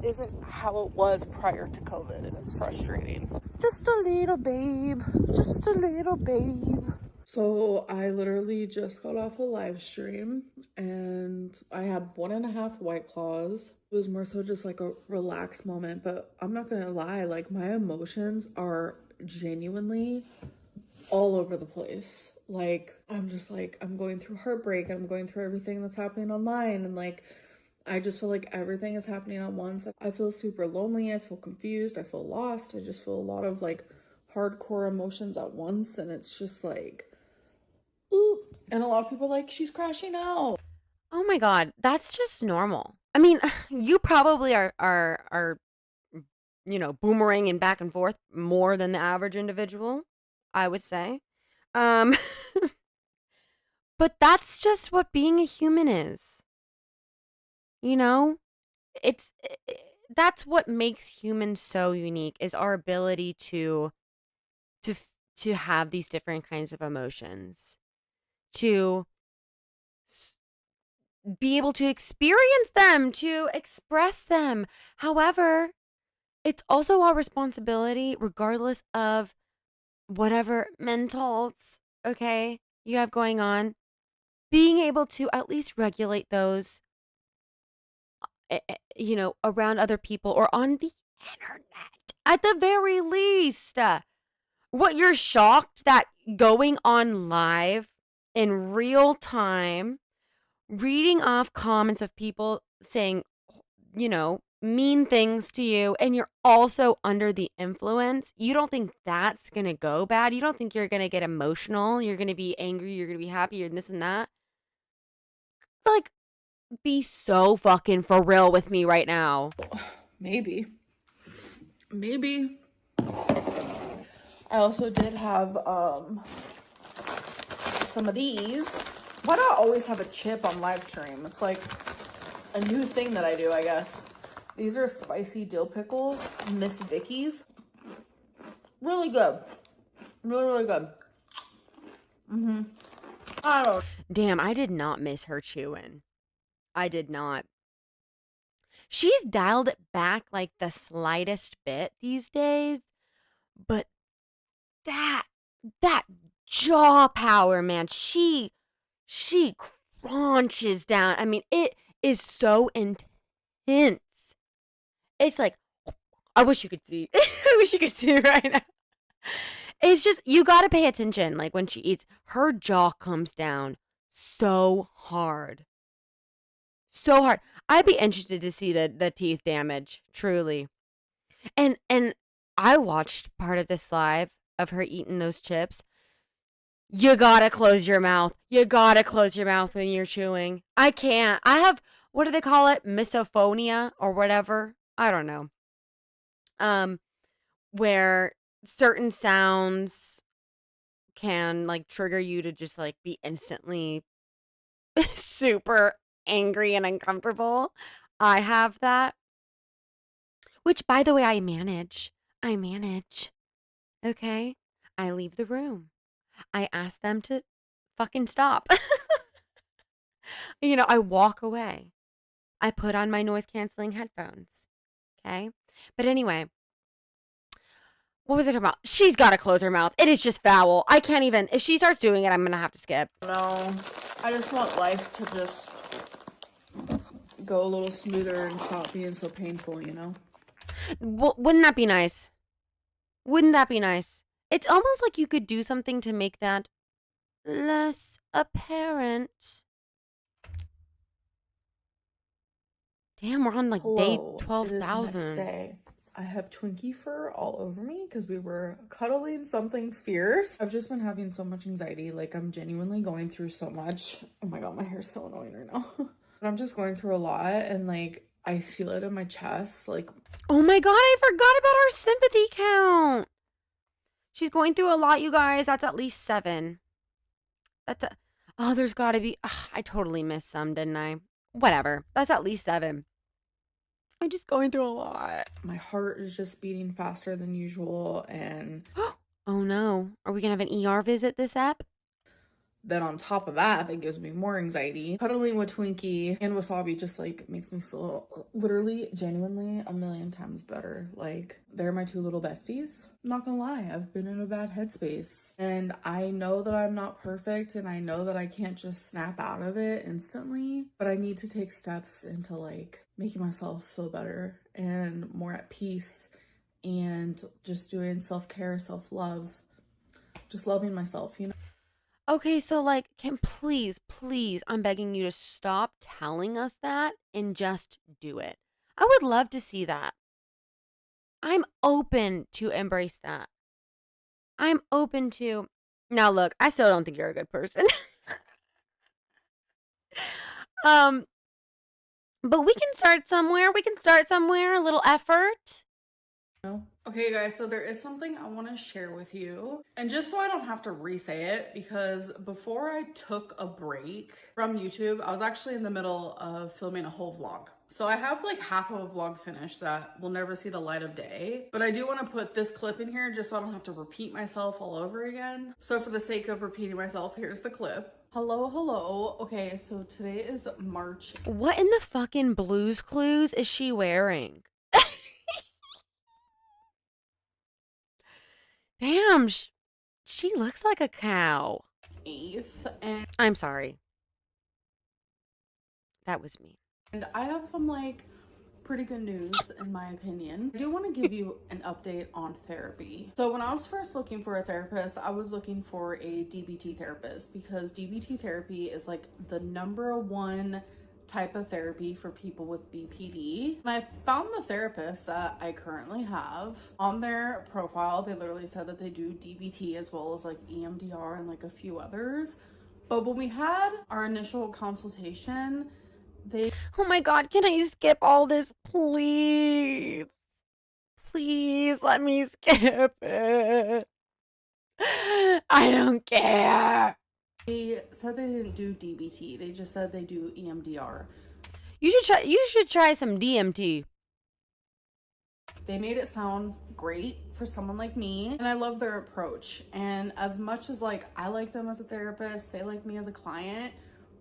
isn't how it was prior to COVID, and it's frustrating. Just a little babe. Just a little babe. So I literally just got off a live stream and I had 1.5 White Claws. It was more so just like a relaxed moment, but I'm not gonna lie, like my emotions are genuinely all over the place. Like I'm just like, I'm going through heartbreak, I'm going through everything that's happening online, and like I just feel like everything is happening at once. I feel super lonely, I feel confused, I feel lost, I just feel a lot of like hardcore emotions at once, and it's just like, ooh. And a lot of people are like, she's crashing out. Oh my god, that's just normal. I mean, you probably are you know, boomeranging back and forth more than the average individual, I would say. But that's just what being a human is. You know? it's that's what makes humans so unique, is our ability to to have these different kinds of emotions, to be able to experience them, to express them. However, it's also our responsibility, regardless of whatever mentals, okay, you have going on, being able to at least regulate those, around other people or on the internet at the very least. What, you're shocked that going on live in real time, reading off comments of people saying, mean things to you, and you're also under the influence? You don't think that's gonna go bad? You don't think you're gonna get emotional? You're gonna be angry, you're gonna be happy, and this and that? Like, be so fucking for real with me right now. Maybe. I also did have some of these. Why do I always have a chip on live stream? It's like a new thing that I do, I guess. These are spicy dill pickles, Miss Vicky's. Really good. Really good. I don't know. Damn, I did not miss her chewing. I did not. She's dialed it back like the slightest bit these days, but that jaw power, man, she crunches down. I mean, it is so intense. It's like, I wish you could see. I wish you could see right now. It's just, you gotta pay attention. Like, when she eats, her jaw comes down so hard. So hard. I'd be interested to see the teeth damage, truly. And I watched part of this live of her eating those chips. You gotta close your mouth. You gotta close your mouth when you're chewing. I can't. I have, what do they call it? Misophonia or whatever. I don't know. Where certain sounds can like trigger you to just like be instantly super angry and uncomfortable. I have that. Which, by the way, I manage. Okay? I leave the room. I ask them to fucking stop. I walk away. I put on my noise canceling headphones. Okay? But anyway, what was I talking about? She's got to close her mouth. It is just foul. I can't even. If she starts doing it, I'm going to have to skip. No, I just want life to just go a little smoother and stop being so painful, Well, wouldn't that be nice? Wouldn't that be nice? It's almost like you could do something to make that less apparent. Damn, we're on like day Hello, 12,000. It is the next day. I have Twinkie fur all over me because we were cuddling something fierce. I've just been having so much anxiety. Like, I'm genuinely going through so much. Oh my god, my hair's so annoying right now. But I'm just going through a lot, and like, I feel it in my chest. Like, oh my god, I forgot about our sympathy count. She's going through a lot, you guys. That's at least 7. Oh, there's gotta be, I totally missed some, didn't I? Whatever. That's at least 7. I'm just going through a lot. my heart is just beating faster than usual, and oh no. Are we gonna have an ER visit this app? then on top of that, that gives me more anxiety. Cuddling with Twinkie and Wasabi just like makes me feel literally, genuinely a million times better. Like, they're my 2 little besties. I'm not gonna lie, I've been in a bad headspace. And I know that I'm not perfect, and I know that I can't just snap out of it instantly, but I need to take steps into like making myself feel better and more at peace, and just doing self-care, self-love, just loving myself, Okay, so like, can please, I'm begging you to stop telling us that and just do it. I would love to see that. I'm open to embrace that. I'm open to. Now, look, I still don't think you're a good person. But we can start somewhere. A little effort. Okay guys, so there is something I want to share with you. And just so I don't have to re-say it, because before I took a break from YouTube, I was actually in the middle of filming a whole vlog. So I have like half of a vlog finished that will never see the light of day. But I do want to put this clip in here just so I don't have to repeat myself all over again. So for the sake of repeating myself, here's the clip. Hello, hello. Okay, so today is March. What in the fucking Blues Clues is she wearing? Damn, she looks like a cow. 8th, and I'm sorry. That was me. And I have some like pretty good news in my opinion. I do want to give you an update on therapy. So when I was first looking for a therapist, I was looking for a DBT therapist because DBT therapy is like the #1 type of therapy for people with BPD. And I found the therapist that I currently have. On their profile, they literally said that they do DBT as well as like EMDR and like a few others. But when we had our initial consultation, Oh my god, can I skip all this, please? Please let me skip it. I don't care. they said they didn't do DBT. They just said they do EMDR. You should try some DMT. They made it sound great for someone like me, and I love their approach. And as much as like I like them as a therapist, they like me as a client,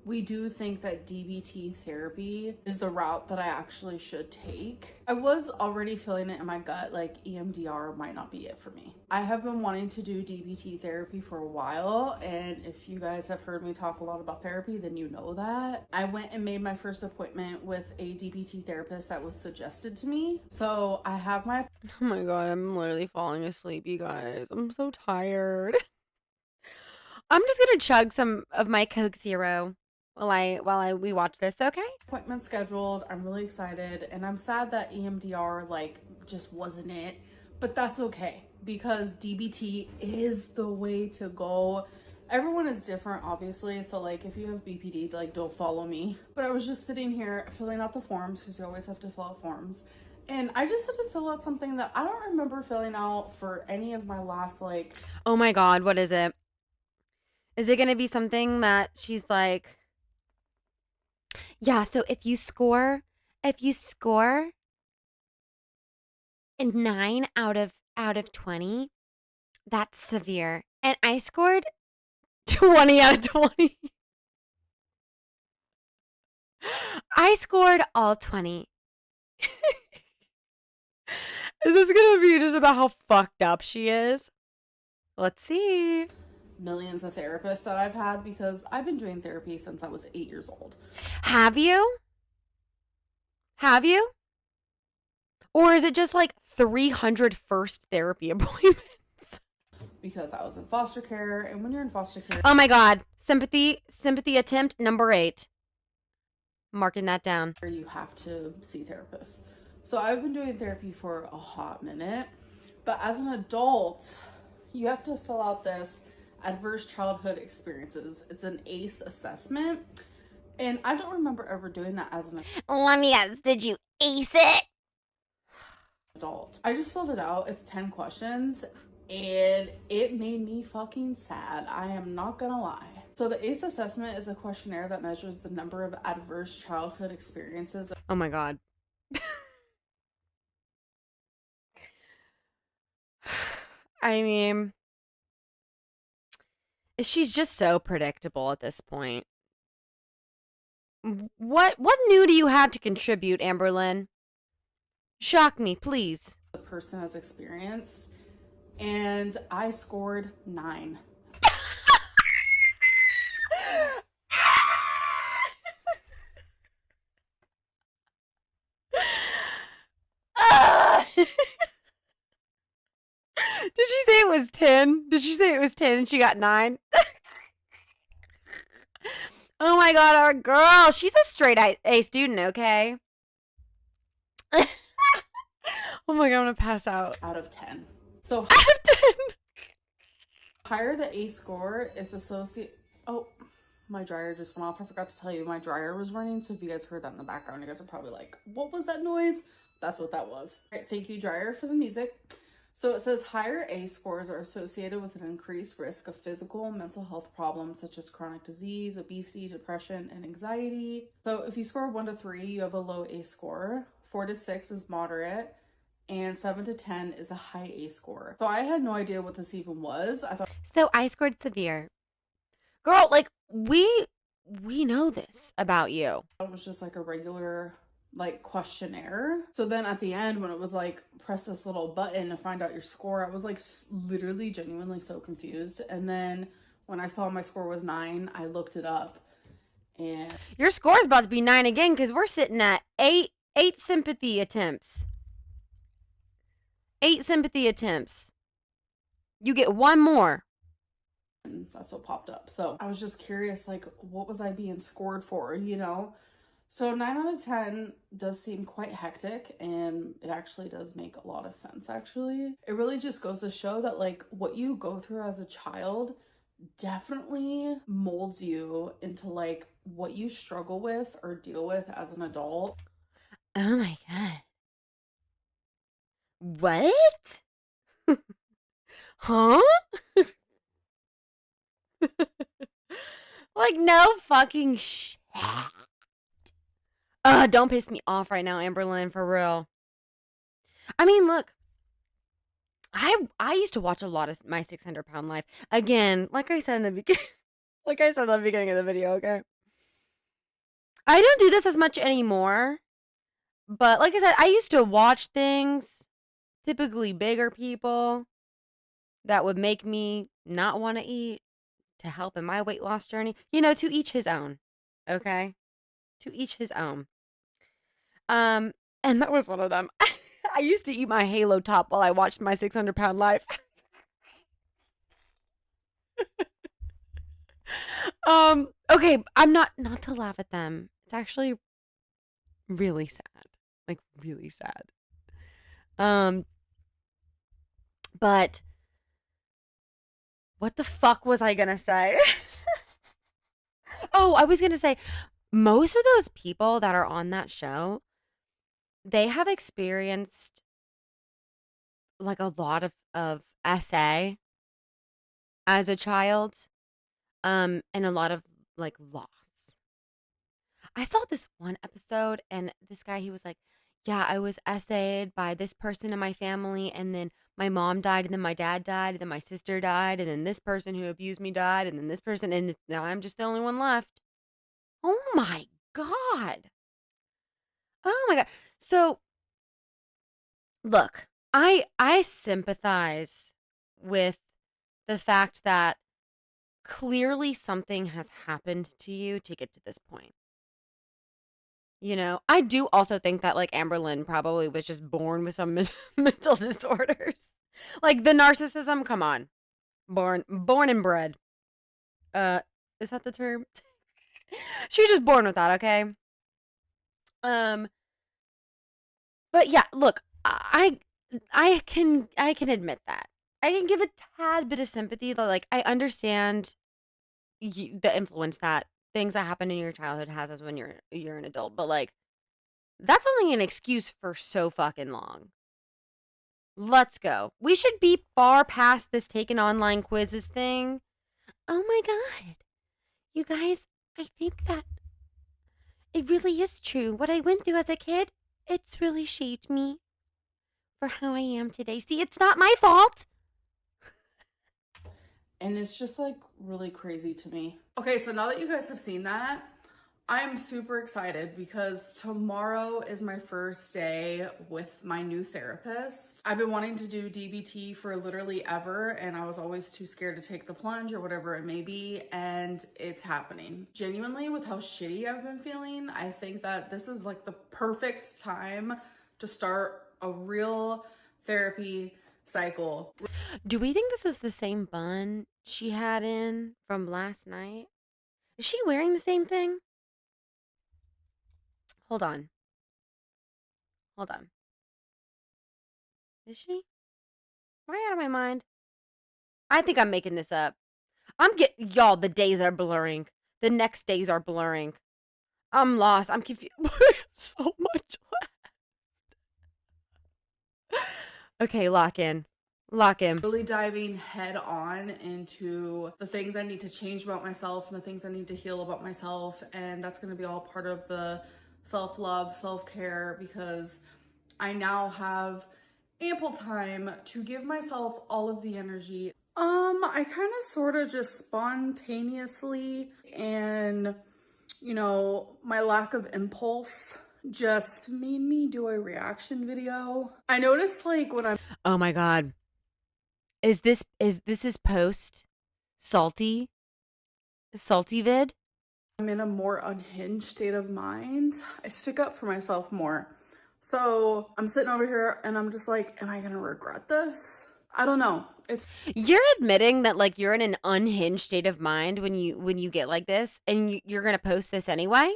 we do think that DBT therapy is the route that I actually should take. I was already feeling it in my gut, like EMDR might not be it for me. I have been wanting to do DBT therapy for a while, and if you guys have heard me talk a lot about therapy, then you know that. I went and made my first appointment with a DBT therapist that was suggested to me. So I have my... Oh my god, I'm literally falling asleep, you guys. I'm so tired. I'm just gonna chug some of my Coke Zero while we watch this, okay? Appointment scheduled. I'm really excited, and I'm sad that EMDR like just wasn't it, but that's okay because DBT is the way to go. Everyone is different, obviously, so like if you have BPD, like don't follow me. But I was just sitting here filling out the forms because you always have to fill out forms, and I just had to fill out something that I don't remember filling out for any of my last like... Oh my god, what is it? Is it gonna be something that she's like, yeah, so if you score a 9 out of 20, that's severe. And I scored 20 out of 20. I scored all 20. Is this gonna be just about how fucked up she is? Let's see. Millions of therapists that I've had because I've been doing therapy since I was 8 years old. Have you? Have you? Or is it just like 300 first therapy appointments? Because I was in foster care, and when you're in foster care... Oh my god. Sympathy attempt number 8. Marking that down. You have to see therapists. So I've been doing therapy for a hot minute, but as an adult, you have to fill out this adverse childhood experiences. It's an ACE assessment, and I don't remember ever doing that as an Let me guess, did you ace it? adult. I just filled it out. It's 10 questions, and it made me fucking sad. I am not gonna lie. So the ACE assessment is a questionnaire that measures the number of adverse childhood experiences. Oh my god. I mean, she's just so predictable at this point. What new do you have to contribute, Amberlynn? Shock me, please. The person has experienced, and I scored 9. Did she say it was 10? Did she say it was 10 and she got 9? Oh my god, our girl. She's a straight A student, okay? Oh my god, I'm gonna pass out. Out of 10. So Out of 10. higher the A score is associated... Oh, my dryer just went off. I forgot to tell you, my dryer was running. So if you guys heard that in the background, you guys are probably like, what was that noise? That's what that was. All right, thank you, dryer, for the music. So it says higher A scores are associated with an increased risk of physical and mental health problems such as chronic disease, obesity, depression, and anxiety. So if you score 1 to 3, you have a low A score. 4 to 6 is moderate, and 7 to 10 is a high A score. So I had no idea what this even was. I thought So I scored severe. Girl, like we know this about you. it was just like a regular like questionnaire. So then at the end, when it was like press this little button to find out your score, I was like literally genuinely so confused. And then when I saw my score was 9, I looked it up, and Your score is about to be 9 again because we're sitting at 8 sympathy attempts. 8 sympathy attempts. You get 1 more. and that's what popped up. So I was just curious, like, what was I being scored for, you know? So 9 out of 10 does seem quite hectic, and it actually does make a lot of sense, actually. It really just goes to show that, like, what you go through as a child definitely molds you into, like, what you struggle with or deal with as an adult. Oh my god. What? Huh? Like, no fucking shit. Don't piss me off right now, Amberlynn, for real. I mean, look, I used to watch a lot of My 600-Pound Life. Again, like I said in the beginning, like I said in the beginning of the video, okay? I don't do this as much anymore, but like I said, I used to watch things, typically bigger people, that would make me not want to eat to help in my weight loss journey. You know, to each his own, okay? To each his own. And that was one of them. I used to eat my Halo top while I watched My 600-Pound Life. Okay, I'm not to laugh at them. It's actually really sad. Like really sad. But what the fuck was I gonna say? Oh, I was gonna say most of those people that are on that show, they have experienced like a lot of SA as a child, and a lot of like loss. I saw this one episode, and this guy, he was like, yeah, I was essayed by this person in my family, and then my mom died, and then my dad died, and then my sister died, and then this person who abused me died, and then this person, and now I'm just the only one left. Oh my God. Oh my God. So look, I sympathize with the fact that clearly something has happened to you to get to this point. You know, I do also think that like Amberlynn probably was just born with some mental disorders. Like the narcissism, come on. Born and bred. Is that the term? She was just born with that, okay? Um, but yeah, look, I can admit that. I can give a tad bit of sympathy that like I understand the influence that things that happen in your childhood has as when you're an adult, but like that's only an excuse for so fucking long. Let's go. We should be far past this taking online quizzes thing. Oh my God. You guys, I think that it really is true. What I went through as a kid, it's really shaped me for how I am today. See, it's not my fault. And it's just like really crazy to me. Okay, so now that you guys have seen that, I'm super excited because tomorrow is my first day with my new therapist. I've been wanting to do DBT for literally ever, and I was always too scared to take the plunge or whatever it may be, and it's happening. Genuinely, with how shitty I've been feeling, I think that this is like the perfect time to start a real therapy cycle. Do we think this is the same bun she had in from last night? Is she wearing the same thing? Hold on. Hold on. Is she? Am I out of my mind? I think I'm making this up. Y'all, the days are blurring. The next days are blurring. I'm lost. I'm confused. So much left. Okay, lock in. Lock in. Really diving head on into the things I need to change about myself and the things I need to heal about myself. And that's going to be all part of the self-love, self-care, because I now have ample time to give myself all of the energy. I kind of sort of just spontaneously, and you know, my lack of impulse just made me do a reaction video. I noticed like when I'm Oh my God. Is this his post? Salty vid? in a more unhinged state of mind, I stick up for myself more. So I'm sitting over here and I'm just like, am I gonna regret this? I don't know. You're admitting that like you're in an unhinged state of mind when you get like this, and you're gonna post this anyway?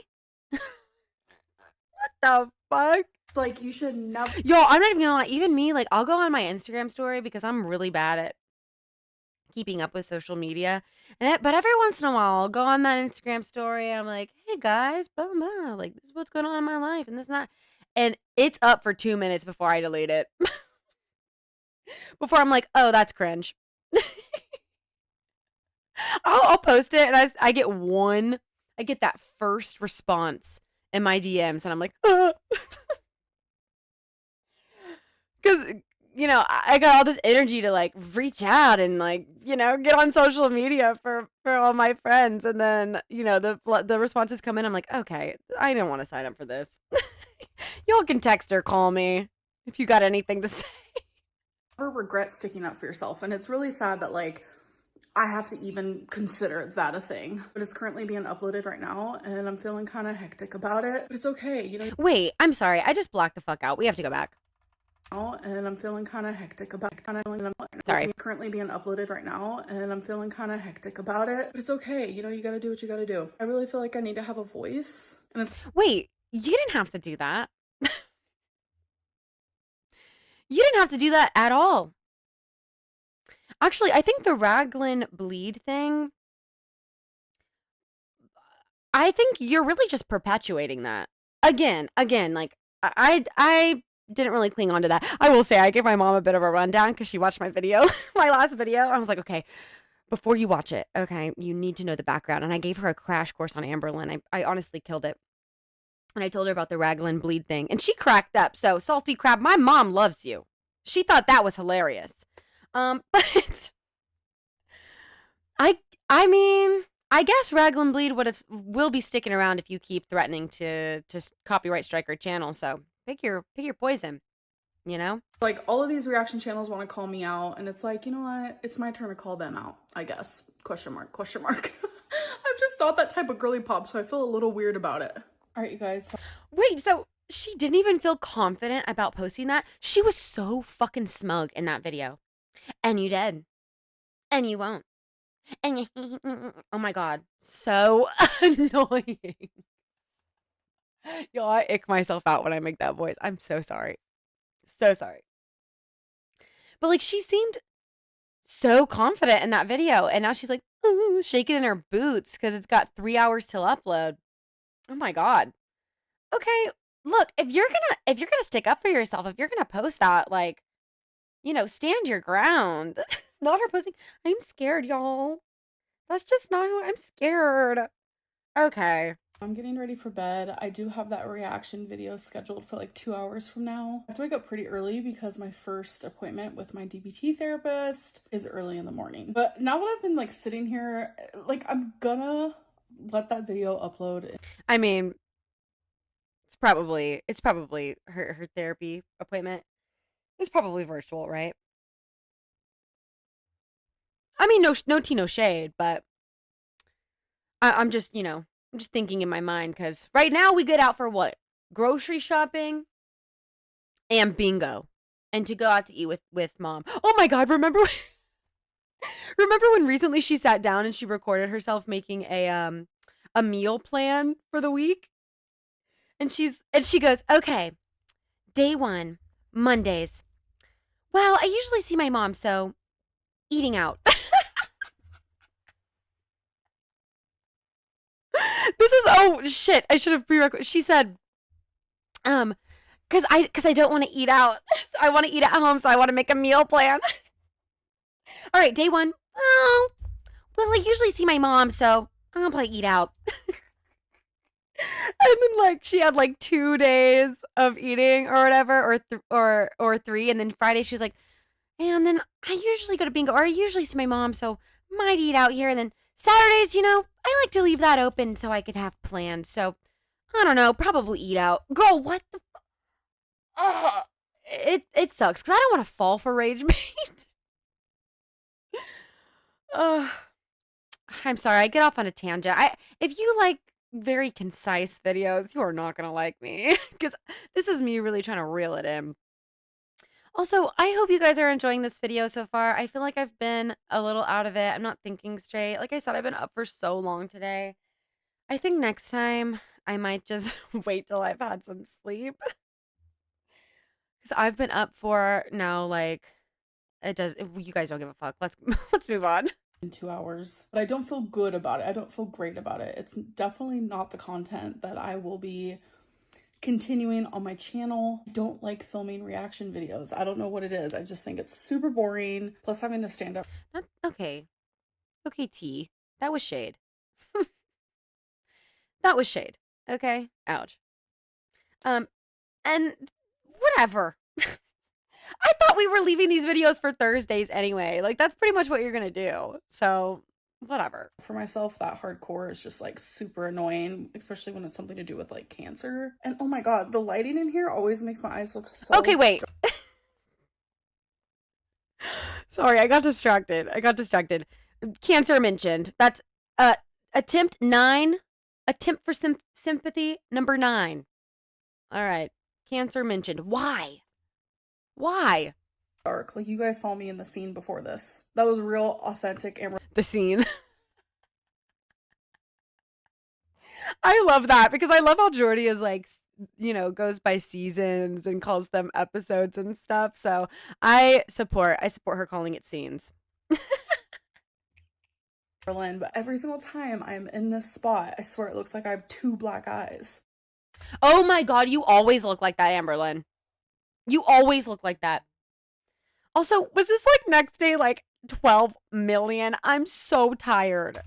What the fuck? Like you should never. Yo, I'm not even gonna lie. Even me, like I'll go on my Instagram story because I'm really bad at keeping up with social media. But every once in a while, I'll go on that Instagram story and I'm like, hey guys, blah, blah, like this is what's going on in my life and this and that. And it's up for 2 minutes before I delete it. Before I'm like, oh, that's cringe. I'll post it and I get that first response in my DMs and I'm like, because you know, I got all this energy to like reach out and like, you know, get on social media for all my friends. And then, you know, the responses come in. I'm like, okay, I don't want to sign up for this. Y'all can text or call me if you got anything to say. Never regret sticking up for yourself. And it's really sad that like I have to even consider that a thing. But it's currently being uploaded right now and I'm feeling kind of hectic about it. But it's okay, you know. Wait, I'm sorry. I just blacked the fuck out. We have to go back. And I'm feeling kind of hectic about it. Sorry. It's currently being uploaded right now and I'm feeling kind of hectic about it. But it's okay, you know, you gotta do what you gotta do. I really feel like I need to have a voice. And it's Wait, you didn't have to do that. You didn't have to do that at all. Actually, I think the raglan bleed thing, I think you're really just perpetuating that. Again, like I didn't really cling on to that. I will say I gave my mom a bit of a rundown because she watched my video, my last video. I was like, okay, before you watch it, okay, you need to know the background. And I gave her a crash course on Amberlynn. I honestly killed it. And I told her about the raglan bleed thing. And she cracked up. So, salty crab, my mom loves you. She thought that was hilarious. But I mean, I guess raglan bleed will be sticking around if you keep threatening to copyright strike our channel. So pick your poison, you know? like all of these reaction channels want to call me out and it's like, you know what? It's my turn to call them out, I guess. Question mark, question mark. I'm just not that type of girly pop, so I feel a little weird about it. All right, you guys. Wait, so she didn't even feel confident about posting that? She was so fucking smug in that video. And you did. And you won't. And you, oh my God, so annoying. Yo, I ick myself out when I make that voice. I'm so sorry. So sorry. But like she seemed so confident in that video and now she's like, ooh, shaking in her boots because it's got 3 hours till upload. Oh my God. Okay, look, if you're gonna stick up for yourself, if you're gonna post that, like, you know, stand your ground. Not her posting, I'm scared, y'all. That's just not who I'm scared. Okay. I'm getting ready for bed. I do have that reaction video scheduled for like 2 hours from now. I have to wake up pretty early because my first appointment with my DBT therapist is early in the morning. But now that I've been like sitting here, like I'm gonna let that video upload. I mean, it's probably her therapy appointment. It's probably virtual, right? I mean, no tea, no shade, but I'm just, you know, I'm just thinking in my mind because right now we get out for what? Grocery shopping and bingo, and to go out to eat with mom. Oh my God! Remember when recently she sat down and she recorded herself making a meal plan for the week, and she goes, okay, day 1, Mondays. Well, I usually see my mom, so eating out. This is, oh shit, I should have pre-recorded. She said, cause I don't want to eat out. I want to eat at home, so I want to make a meal plan. All right, day one. Oh, well, I usually see my mom, so I'll probably eat out. And then like she had like 2 days of eating or whatever, or 3, and then Friday she was like, and then I usually go to bingo, or I usually see my mom, so might eat out here. And then Saturdays, I like to leave that open so I could have plans. So I don't know, probably eat out. Girl, what the? It sucks because I don't want to fall for rage bait. Ugh. I'm sorry, I get off on a tangent. If you like very concise videos, you are not gonna like me because this is me really trying to reel it in. Also, I hope you guys are enjoying this video so far. I feel like I've been a little out of it. I'm not thinking straight. Like I said, I've been up for so long today. I think next time I might just wait till I've had some sleep. Because I've been up for now, like, you guys don't give a fuck. Let's move on. In 2 hours, but I don't feel good about it. I don't feel great about it. It's definitely not the content that I will be continuing on my channel. I don't like filming reaction videos. I don't know what it is. I just think it's super boring. Plus having to stand up. Okay. Okay, T. That was shade. That was shade. Okay? Ouch. And whatever. I thought we were leaving these videos for Thursdays anyway. Like, that's pretty much what you're gonna do. So, whatever. For myself, that hardcore is just like super annoying, especially when it's something to do with like cancer. And oh my god, the lighting in here always makes my eyes look so... Okay, wait. Sorry, I got distracted. Cancer mentioned. That's attempt 9. Attempt for sympathy number 9. All right. Cancer mentioned. Why? Dark. Like you guys saw me in the scene before this. That was real authentic and the scene. I love that because I love how Jordy is like, goes by seasons and calls them episodes and stuff. So I support her calling it scenes. But every single time I'm in this spot, I swear it looks like I have 2 black eyes. Oh my god, you always look like that, Amberlynn. You always look like that. Also, was this like next day like 12 million? I'm so tired.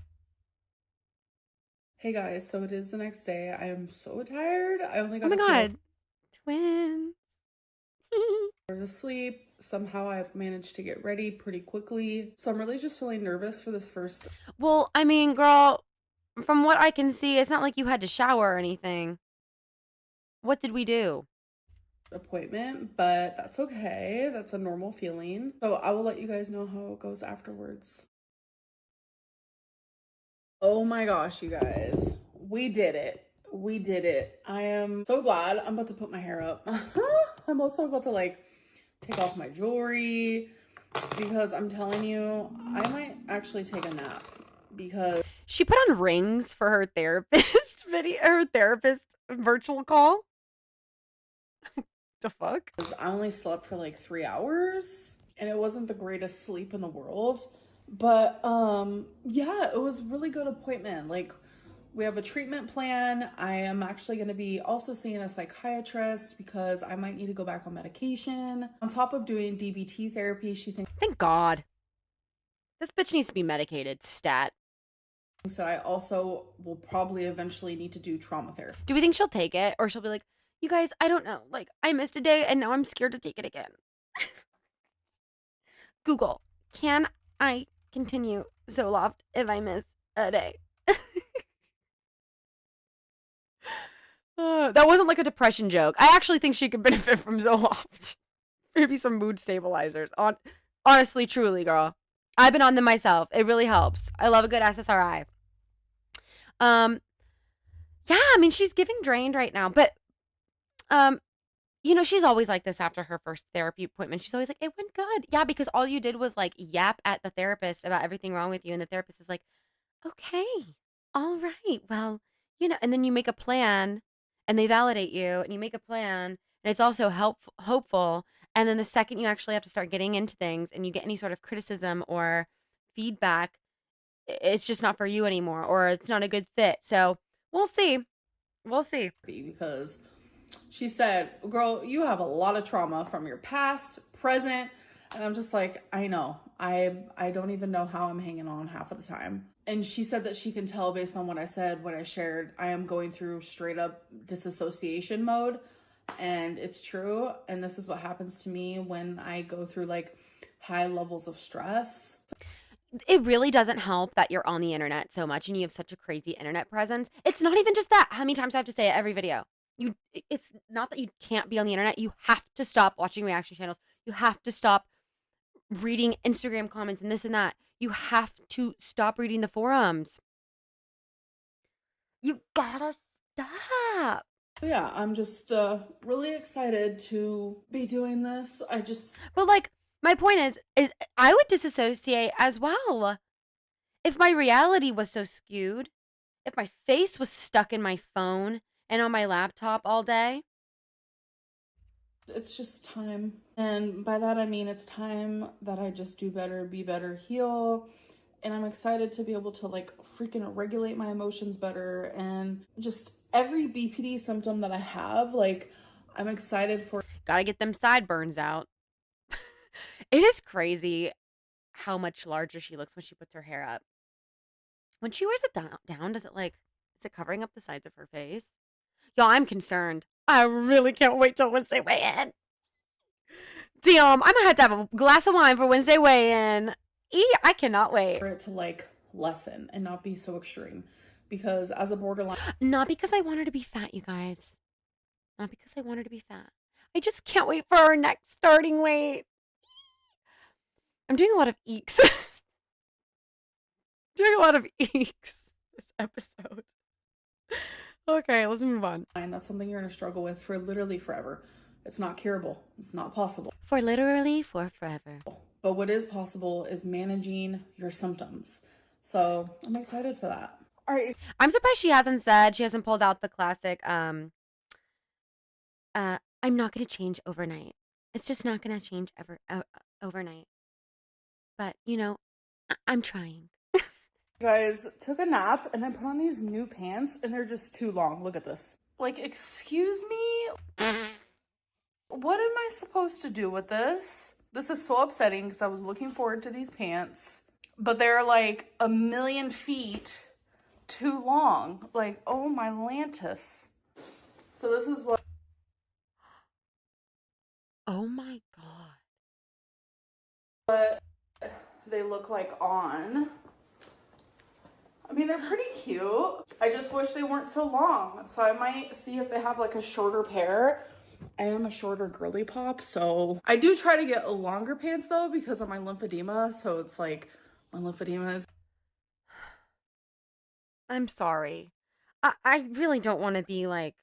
Hey guys, so it is the next day. I am so tired. I only got oh my god. Twins. to sleep. Somehow I've managed to get ready pretty quickly. So I'm really just feeling nervous for this first. Well, I mean, girl, from what I can see, it's not like you had to shower or anything. What did we do? Appointment, but that's okay. That's a normal feeling. So I will let you guys know how it goes afterwards. Oh my gosh, you guys. We did it. We did it. I am so glad. I'm about to put my hair up. I'm also about to like take off my jewelry because I'm telling you, I might actually take a nap because she put on rings for her therapist her therapist virtual call. The fuck? I only slept for like 3 hours and it wasn't the greatest sleep in the world. But yeah, it was a really good appointment. Like we have a treatment plan. I am actually going to be also seeing a psychiatrist because I might need to go back on medication. On top of doing DBT therapy, she thinks... Thank God. This bitch needs to be medicated, stat. So I also will probably eventually need to do trauma therapy. Do we think she'll take it? Or she'll be like, you guys, I don't know. Like, I missed a day and now I'm scared to take it again. Google, can I continue Zoloft if I miss a day? That wasn't like a depression joke. I actually think she could benefit from Zoloft. Maybe some mood stabilizers. Honestly, truly, girl. I've been on them myself. It really helps. I love a good SSRI. Yeah, I mean, she's giving drained right now, but she's always like this after her first therapy appointment. She's always like, it went good. Yeah, because all you did was like yap at the therapist about everything wrong with you. And the therapist is like, okay, all right, well, and then you make a plan and they validate you and you make a plan and it's also hopeful. And then the second you actually have to start getting into things and you get any sort of criticism or feedback, it's just not for you anymore or it's not a good fit. So we'll see. We'll see. Because she said, girl, you have a lot of trauma from your past, present, And I'm just like, I know. I don't even know how I'm hanging on half of the time. And she said that she can tell based on what I said, what I shared, I am going through straight up disassociation mode. And it's true. And this is what happens to me when I go through like high levels of stress. It really doesn't help that you're on the internet so much and you have such a crazy internet presence. It's not even just that. How many times do I have to say it every video? It's not that you can't be on the internet. You have to stop watching reaction channels. You have to stop reading Instagram comments and this and that. You have to stop reading the forums. You gotta stop. Yeah, I'm just really excited to be doing this. But like, my point is I would disassociate as well. If my reality was so skewed, if my face was stuck in my phone and on my laptop all day. It's just time. And by that I mean it's time that I just do better, be better, heal. And I'm excited to be able to like freaking regulate my emotions better. And just every BPD symptom that I have, like I'm excited for. Gotta get them sideburns out. It is crazy how much larger she looks when she puts her hair up. When she wears it down, is it covering up the sides of her face? Y'all, I'm concerned. I really can't wait till Wednesday weigh-in. Damn, I'm gonna have to have a glass of wine for Wednesday weigh-in. I cannot wait. For it to like lessen and not be so extreme. Because as a borderline. Not because I want her to be fat, you guys. Not because I want her to be fat. I just can't wait for her next starting weight. I'm doing a lot of eeks. Doing a lot of eeks this episode. Okay, let's move on. That's something you're going to struggle with for literally forever. It's not curable. It's not possible. For forever. But what is possible is managing your symptoms. So I'm excited for that. All right. I'm surprised she hasn't pulled out the classic, I'm not going to change overnight. It's just not going to change overnight. But, you know, I'm trying. Guys, took a nap and I put on these new pants and they're just too long. Look at this. Like, excuse me? What am I supposed to do with this? This is so upsetting because I was looking forward to these pants, but they're like a million feet too long. Like, oh my Lantis. So this is what. Oh my God. What they look like on. I mean, they're pretty cute. I just wish they weren't so long. So I might see if they have like a shorter pair. I am a shorter girly pop, so I do try to get longer pants though because of my lymphedema. So it's like my lymphedema is. I'm sorry. I really don't want to be like.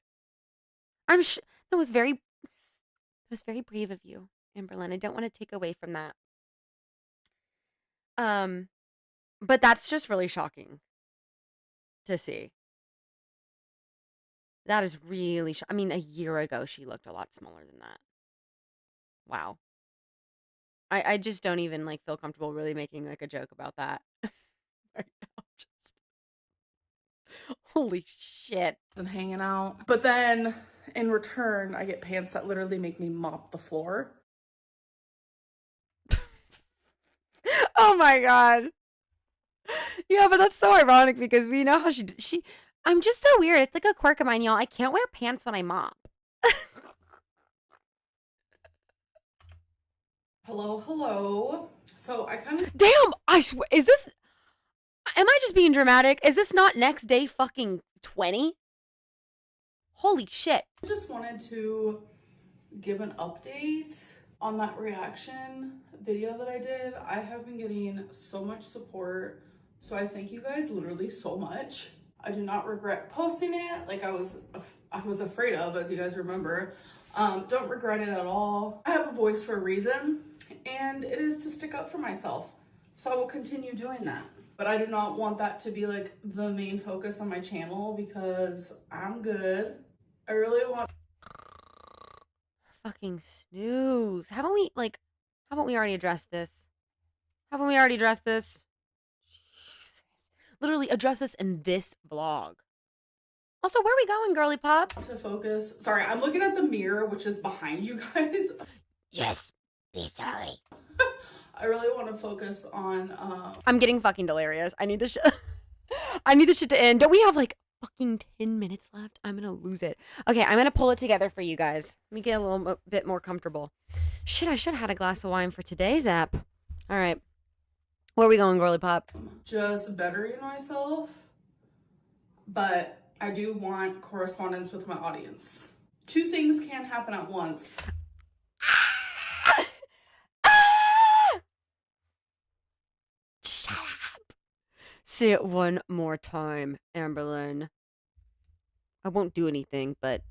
That was very brave of you, Amberlynn. I don't want to take away from that. But that's just really shocking to see. That is really, I mean, a year ago, she looked a lot smaller than that. Wow. I just don't even, like, feel comfortable really making, like, a joke about that. Right now, just. Holy shit. And hanging out. But then, in return, I get pants that literally make me mop the floor. Oh my God. Yeah, but that's so ironic because we know how she I'm just so weird. It's like a quirk of mine, y'all. I can't wear pants when I mop. Hello. So I kind of. Damn, I swear. Am I just being dramatic? Is this not next day fucking 20? Holy shit. I just wanted to give an update on that reaction video that I did. I have been getting so much support. So I thank you guys literally so much. I do not regret posting it like I was afraid of, as you guys remember. Don't regret it at all. I have a voice for a reason, and it is to stick up for myself. So I will continue doing that. But I do not want that to be like the main focus on my channel because I'm good. I really want. Fucking snooze. Haven't we already addressed this? Haven't we already addressed this? Jesus. Literally address this in this vlog. Also, where are we going, girly pop? To focus. Sorry, I'm looking at the mirror, which is behind you guys. Yes. Be sorry. I really want to focus on I'm getting fucking delirious. I need this shit. I need this shit to end. Don't we have like fucking 10 minutes left? I'm gonna lose it. Okay, I'm gonna pull it together for you guys. Let me get a little bit more comfortable. Shit, I should have had a glass of wine for today's app. All right. Where are we going, girly pop? just bettering myself, but I do want correspondence with my audience. Two things can happen at once. Shut up. Say it one more time, Amberlynn. I won't do anything, but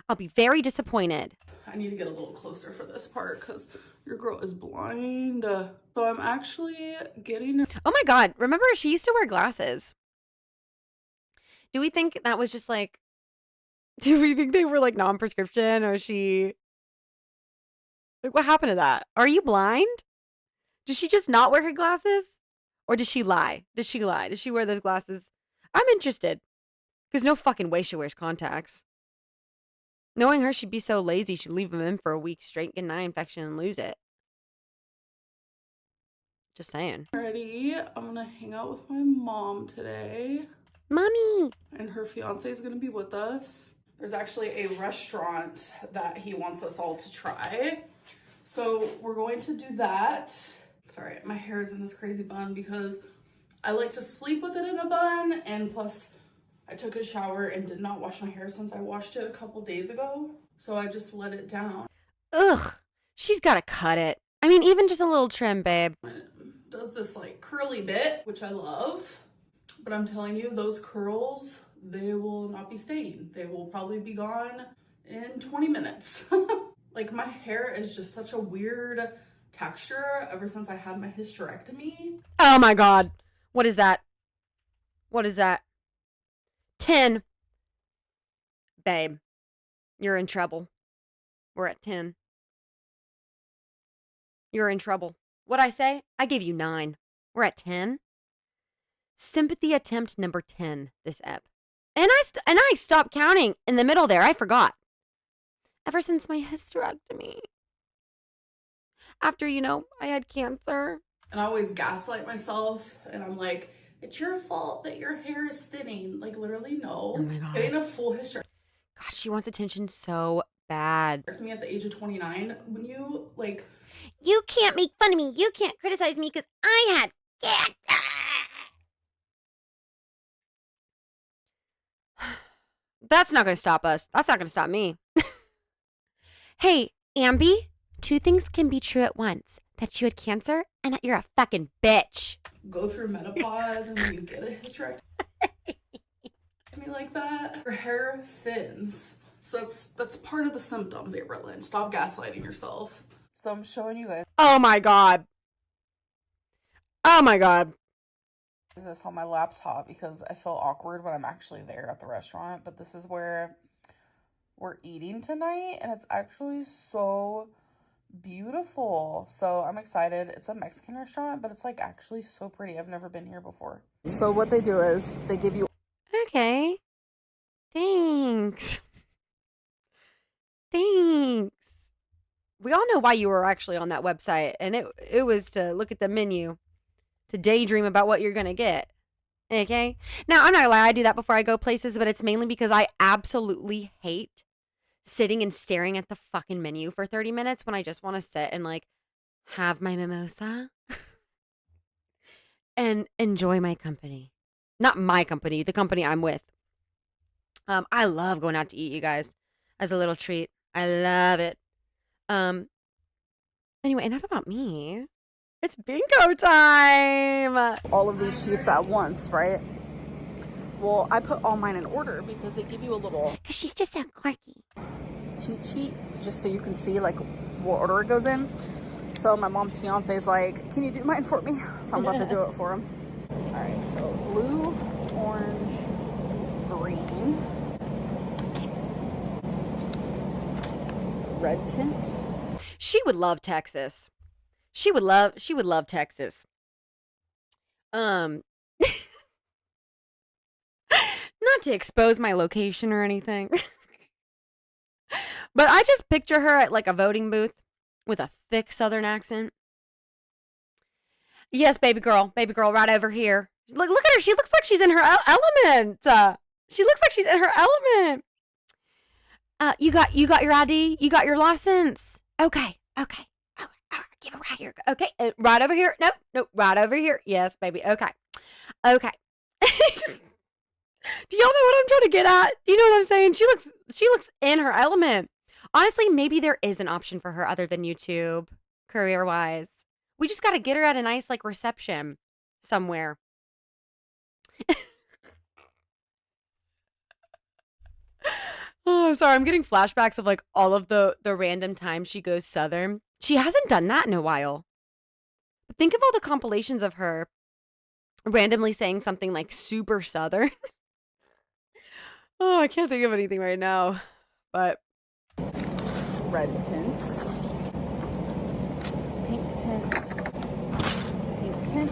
I'll be very disappointed. I need to get a little closer for this part because your girl is blind. So I'm actually getting... Oh my God. Remember, she used to wear glasses. Do we think that was just like... Do we think they were like non-prescription, or she... Like, what happened to that? Are you blind? Does she just not wear her glasses? Or does she lie? Does she lie? Does she wear those glasses? I'm interested. Because no fucking way she wears contacts. Knowing her, she'd be so lazy she'd leave them in for a week straight, get an eye infection, and lose it. Just saying. Ready? I'm gonna hang out with my mom today. Mommy! And her fiance is gonna be with us. There's actually a restaurant that he wants us all to try. So we're going to do that. Sorry, my hair is in this crazy bun because I like to sleep with it in a bun, and plus I took a shower and did not wash my hair since I washed it a couple days ago. So I just let it down. Ugh, she's gotta cut it. I mean, even just a little trim, babe. It does this like curly bit, which I love. But I'm telling you, those curls, they will not be staying. They will probably be gone in 20 minutes. Like, my hair is just such a weird texture ever since I had my hysterectomy. Oh my God. What is that? What is that? 10. Babe, you're in trouble. We're at 10. You're in trouble. What'd I say? I gave you 9. We're at 10. Sympathy attempt number 10, this ep. And I stopped counting in the middle there. I forgot. Ever since my hysterectomy. After, you know, I had cancer. And I always gaslight myself, and I'm like, it's your fault that your hair is thinning. Like, literally, no. Oh my God. Getting a full hysterectomy God, she wants attention so bad. at the age of 29, when you, like... You can't make fun of me. You can't criticize me because I had cancer. That's not going to stop us. That's not going to stop me. Hey, Amby, 2 things can be true at once. That you had cancer and that you're a fucking bitch. Go through menopause and then you get a hysterectomy like that, your hair thins. So that's part of the symptoms, Amberlynn. Stop gaslighting yourself. So I'm showing you guys Oh my God. Oh my God. this on my laptop because I feel awkward when I'm actually there at the restaurant. But this is where we're eating tonight, and it's actually so beautiful. So I'm excited. It's a Mexican restaurant, but it's like actually so pretty. I've never been here before. So what they do is they give you... Okay. Thanks. Thanks. We all know why you were actually on that website, and it was to look at the menu, to daydream about what you're gonna get. Okay? Now, I'm not gonna lie, I do that before I go places, but it's mainly because I absolutely hate sitting and staring at the fucking menu for 30 minutes when I just want to sit and like have my mimosa and enjoy my company. Not my company, the company I'm with. I love going out to eat, you guys, as a little treat. I love it. Anyway, enough about me. It's bingo time. all of these sheets at once, right? Well, I put all mine in order because they give you a little Because she's just so quirky. cheat sheet just so you can see like what order it goes in. So my mom's fiance is like, can you do mine for me? So I'm about to do it for him. All right, so blue, orange, green, red tint. She would love Texas. She would love Texas. Not to expose my location or anything. But I just picture her at like a voting booth with a thick Southern accent. Yes, baby girl, right over here. Look at her. She looks like she's in her element. She looks like she's in her element. You got your ID. You got your license. Okay. All right, give it right here. Okay, right over here. Nope, right over here. Yes, baby. Okay. Do y'all know what I'm trying to get at? Do you know what I'm saying? She looks in her element. Honestly, maybe there is an option for her other than YouTube, career-wise. We just got to get her at a nice like reception somewhere. Oh, sorry. I'm getting flashbacks of like all of the random times she goes Southern. She hasn't done that in a while. But think of all the compilations of her randomly saying something like super Southern. Oh, I can't think of anything right now. But Red tint. Pink tint. Pink tint.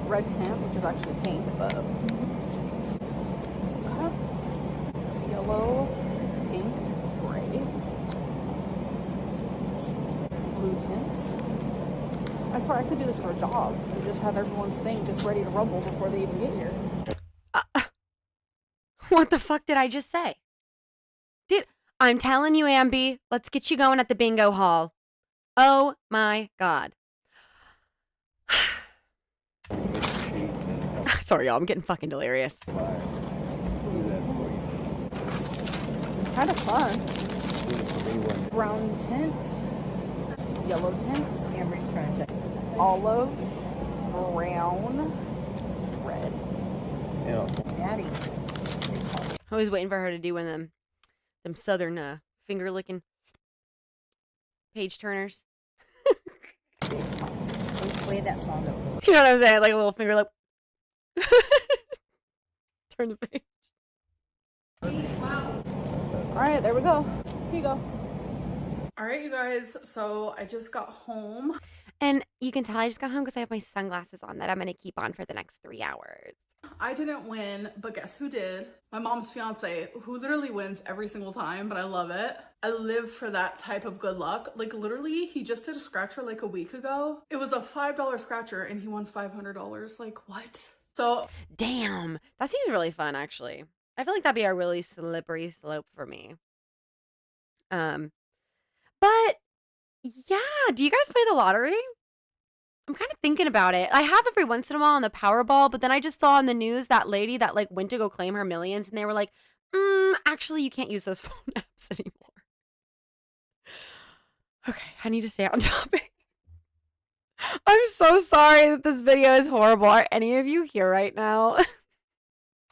Red tint, which is actually pink, but okay. Yellow, pink, gray. Blue tint. I swear I could do this for a job and just have everyone's thing just ready to rumble before they even get here. What the fuck did I just say? Dude, I'm telling you, Amby, let's get you going at the bingo hall. Oh my God. Sorry, y'all, I'm getting fucking delirious. It's kind of fun. Brown tint. Yellow tint. Olive. Brown. Red. Natty. I was waiting for her to do one of them Southern finger licking page turners. Play that song up. You know what I'm saying? Like a little finger lip. Turn the page. Alright, there we go. Here you go. Alright, you guys. So I just got home. And you can tell I just got home because I have my sunglasses on that I'm going to keep on for the next 3 hours. I didn't win, but guess who did? My mom's fiance, who literally wins every single time, but I love it. I live for that type of good luck. Like literally, he just did a scratcher like a week ago. It was a $5 scratcher and he won $500. Like what? So damn, that seems really fun actually. I feel like that'd be a really slippery slope for me. But yeah, do you guys play the lottery? I'm kind of thinking about it. I have every once in a while on the Powerball, but then I just saw on the news that lady that like went to go claim her millions and they were like, actually you can't use those phone apps anymore. Okay, I need to stay on topic. I'm so sorry that this video is horrible. Are any of you here right now?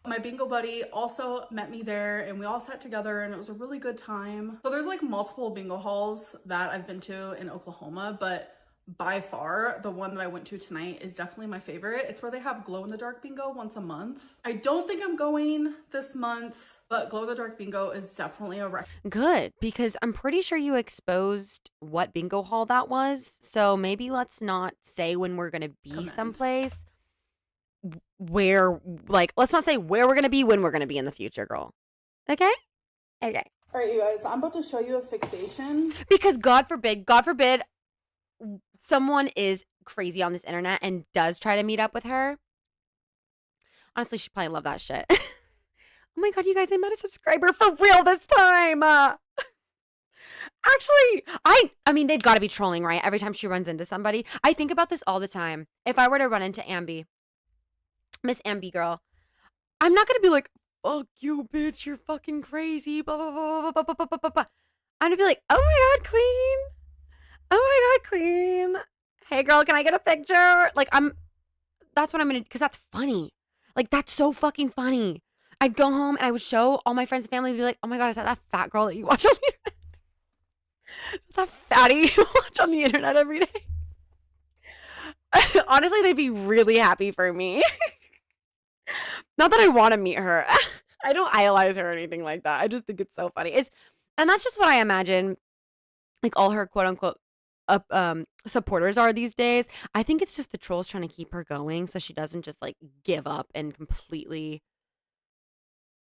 my bingo buddy also met me there and we all sat together and it was a really good time. So there's like multiple bingo halls that I've been to in Oklahoma, but by far the one that I went to tonight is definitely my favorite. It's where they have glow in the dark bingo once a month. I don't think I'm going this month, but glow in the dark bingo is definitely a rec. Good, because I'm pretty sure you exposed what bingo hall that was. So maybe let's not say when we're gonna be someplace where, like, let's not say where we're gonna be when we're gonna be in the future, girl. Okay? Okay. All right, you guys, I'm about to show you a fixation. Because God forbid, someone is crazy on this internet and does try to meet up with her. Honestly, she'd probably love that shit. Oh my God, you guys, I met a subscriber for real this time. Actually, I mean, they've got to be trolling, right? Every time she runs into somebody. I think about this all the time. If I were to run into Amby, Miss Amby girl, I'm not going to be like, fuck you, bitch, you're fucking crazy, blah, blah, blah, blah, blah, blah, blah, blah, blah. I'm going to be like, oh my God, queen. Oh my God, queen. Hey, girl, can I get a picture? Like, that's what I'm going to, because that's funny. Like, that's so fucking funny. I'd go home and I would show all my friends and family and be like, oh my God, is that fat girl that you watch on the internet? That fatty you watch on the internet every day? Honestly, they'd be really happy for me. Not that I want to meet her. I don't idolize her or anything like that. I just think it's so funny. And that's just what I imagine, like, all her quote unquote supporters are these days. I think it's just the trolls trying to keep her going so she doesn't just like give up and completely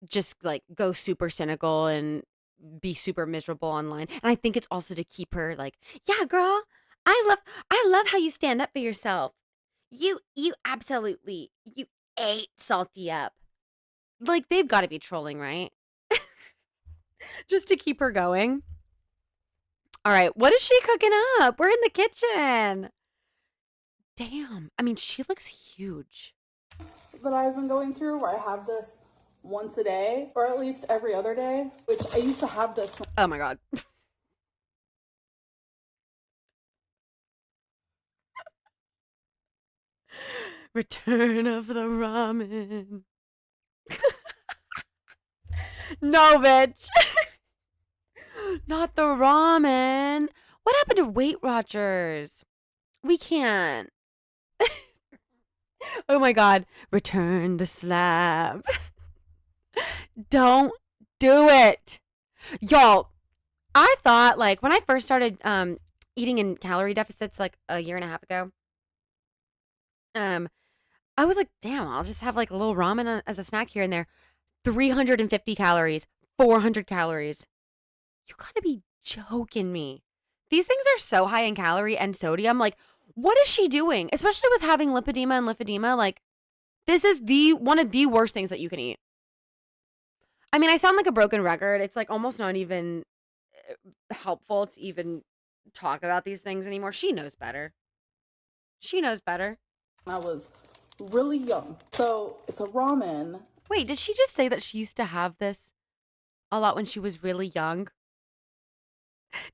just like go super cynical and be super miserable online. And I think it's also to keep her like, yeah, girl, I love how you stand up for yourself. You absolutely, you ate Salty up. Like, they've got to be trolling, right? Just to keep her going. All right, what is she cooking up? We're in the kitchen. Damn. I mean, she looks huge. That I've been going through where I have this once a day, or at least every other day, which I used to have this. Oh my God. Return of the ramen. No, bitch. Not the ramen. What happened to Weight Watchers? We can't. Oh my God. Return the slab. Don't do it. Y'all, I thought like when I first started eating in calorie deficits like a year and a half ago, I was like, damn, I'll just have like a little ramen as a snack here and there. 350 calories, 400 calories. You gotta be joking me. These things are so high in calorie and sodium. Like, what is she doing? Especially with having lipedema and lymphedema. Like, this is one of the worst things that you can eat. I mean, I sound like a broken record. It's like almost not even helpful to even talk about these things anymore. She knows better. She knows better. I was really young. So it's a ramen. Wait, did she just say that she used to have this a lot when she was really young?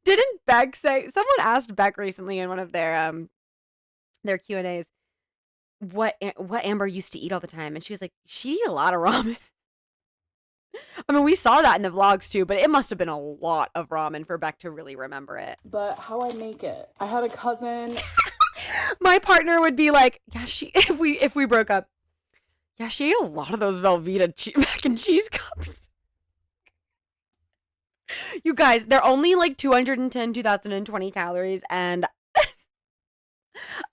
Didn't Beck say, someone asked Beck recently in one of their Q&As what Amber used to eat all the time, and she was like, she ate a lot of ramen. I mean, we saw that in the vlogs too, but it must have been a lot of ramen for Beck to really remember it. But how I make it. I had a cousin. My partner would be like, yeah, if we broke up, yeah, she ate a lot of those Velveeta mac and cheese cups. You guys, they're only like 2020 calories, and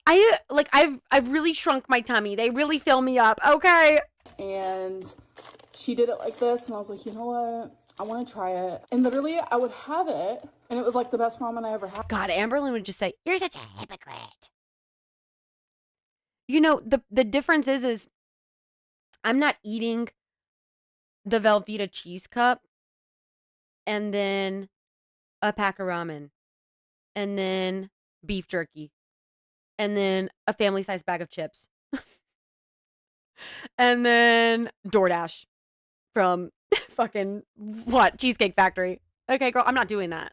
I've really shrunk my tummy. They really fill me up, okay? And she did it like this, and I was like, you know what? I want to try it. And literally, I would have it, and it was like the best ramen I ever had. God, Amberlynn would just say, you're such a hypocrite. You know, the difference is I'm not eating the Velveeta cheese cup and then a pack of ramen and then beef jerky and then a family-sized bag of chips and then DoorDash from fucking Cheesecake Factory. Okay, girl, I'm not doing that.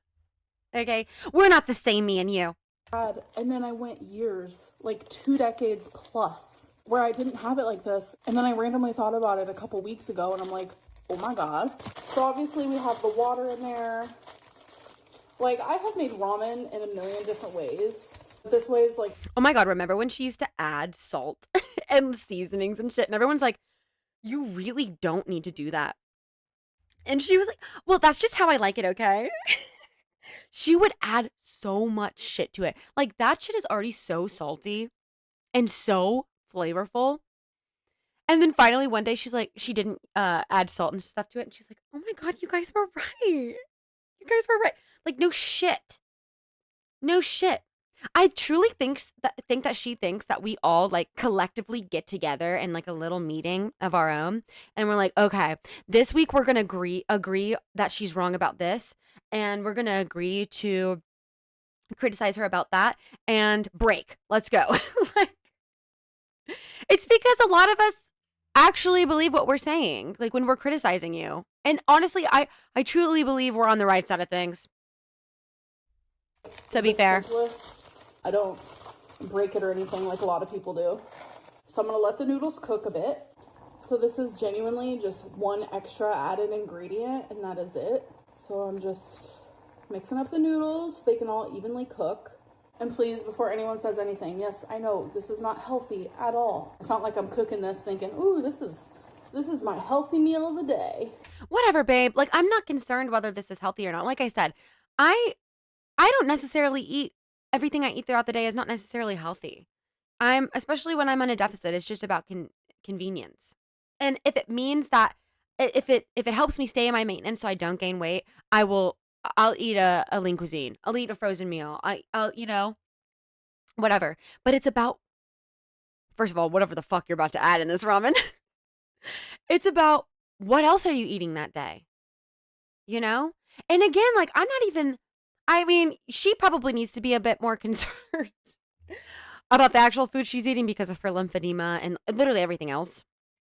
Okay? We're not the same, me and you. And then I went years, like 2 decades plus, where I didn't have it like this. And then I randomly thought about it a couple weeks ago, and I'm like, oh my God. So obviously we have the water in there. Like, I have made ramen in a million different ways. This way is like... Oh my God, remember when she used to add salt and seasonings and shit? And everyone's like, you really don't need to do that. And she was like, well, that's just how I like it, okay? She would add so much shit to it. Like, that shit is already so salty and so flavorful. And then finally one day she's like, she didn't add salt and stuff to it. And she's like, oh my God, you guys were right. You guys were right. Like, no shit. No shit. I truly think that she thinks that we all like collectively get together in like a little meeting of our own, and we're like, okay, this week we're gonna agree that she's wrong about this, and we're gonna agree to criticize her about that, and break. Let's go. Like, it's because a lot of us actually believe what we're saying, like when we're criticizing you. And honestly, I truly believe we're on the right side of things. To be fair. Simplest. I don't break it or anything like a lot of people do. So I'm going to let the noodles cook a bit. So this is genuinely just one extra added ingredient, and that is it. So I'm just mixing up the noodles so they can all evenly cook. And please, before anyone says anything, yes, I know this is not healthy at all. It's not like I'm cooking this thinking, ooh, this is my healthy meal of the day. Whatever, babe. Like, I'm not concerned whether this is healthy or not. Like I said, I don't necessarily eat everything I eat throughout the day is not necessarily healthy. Especially when I'm on a deficit, it's just about convenience. And if it means that if it helps me stay in my maintenance so I don't gain weight, I'll eat a lean cuisine. I'll eat a frozen meal. I'll whatever. But it's about, first of all, whatever the fuck you're about to add in this ramen. It's about what else are you eating that day? You know? And again, like I mean, she probably needs to be a bit more concerned about the actual food she's eating because of her lymphedema and literally everything else,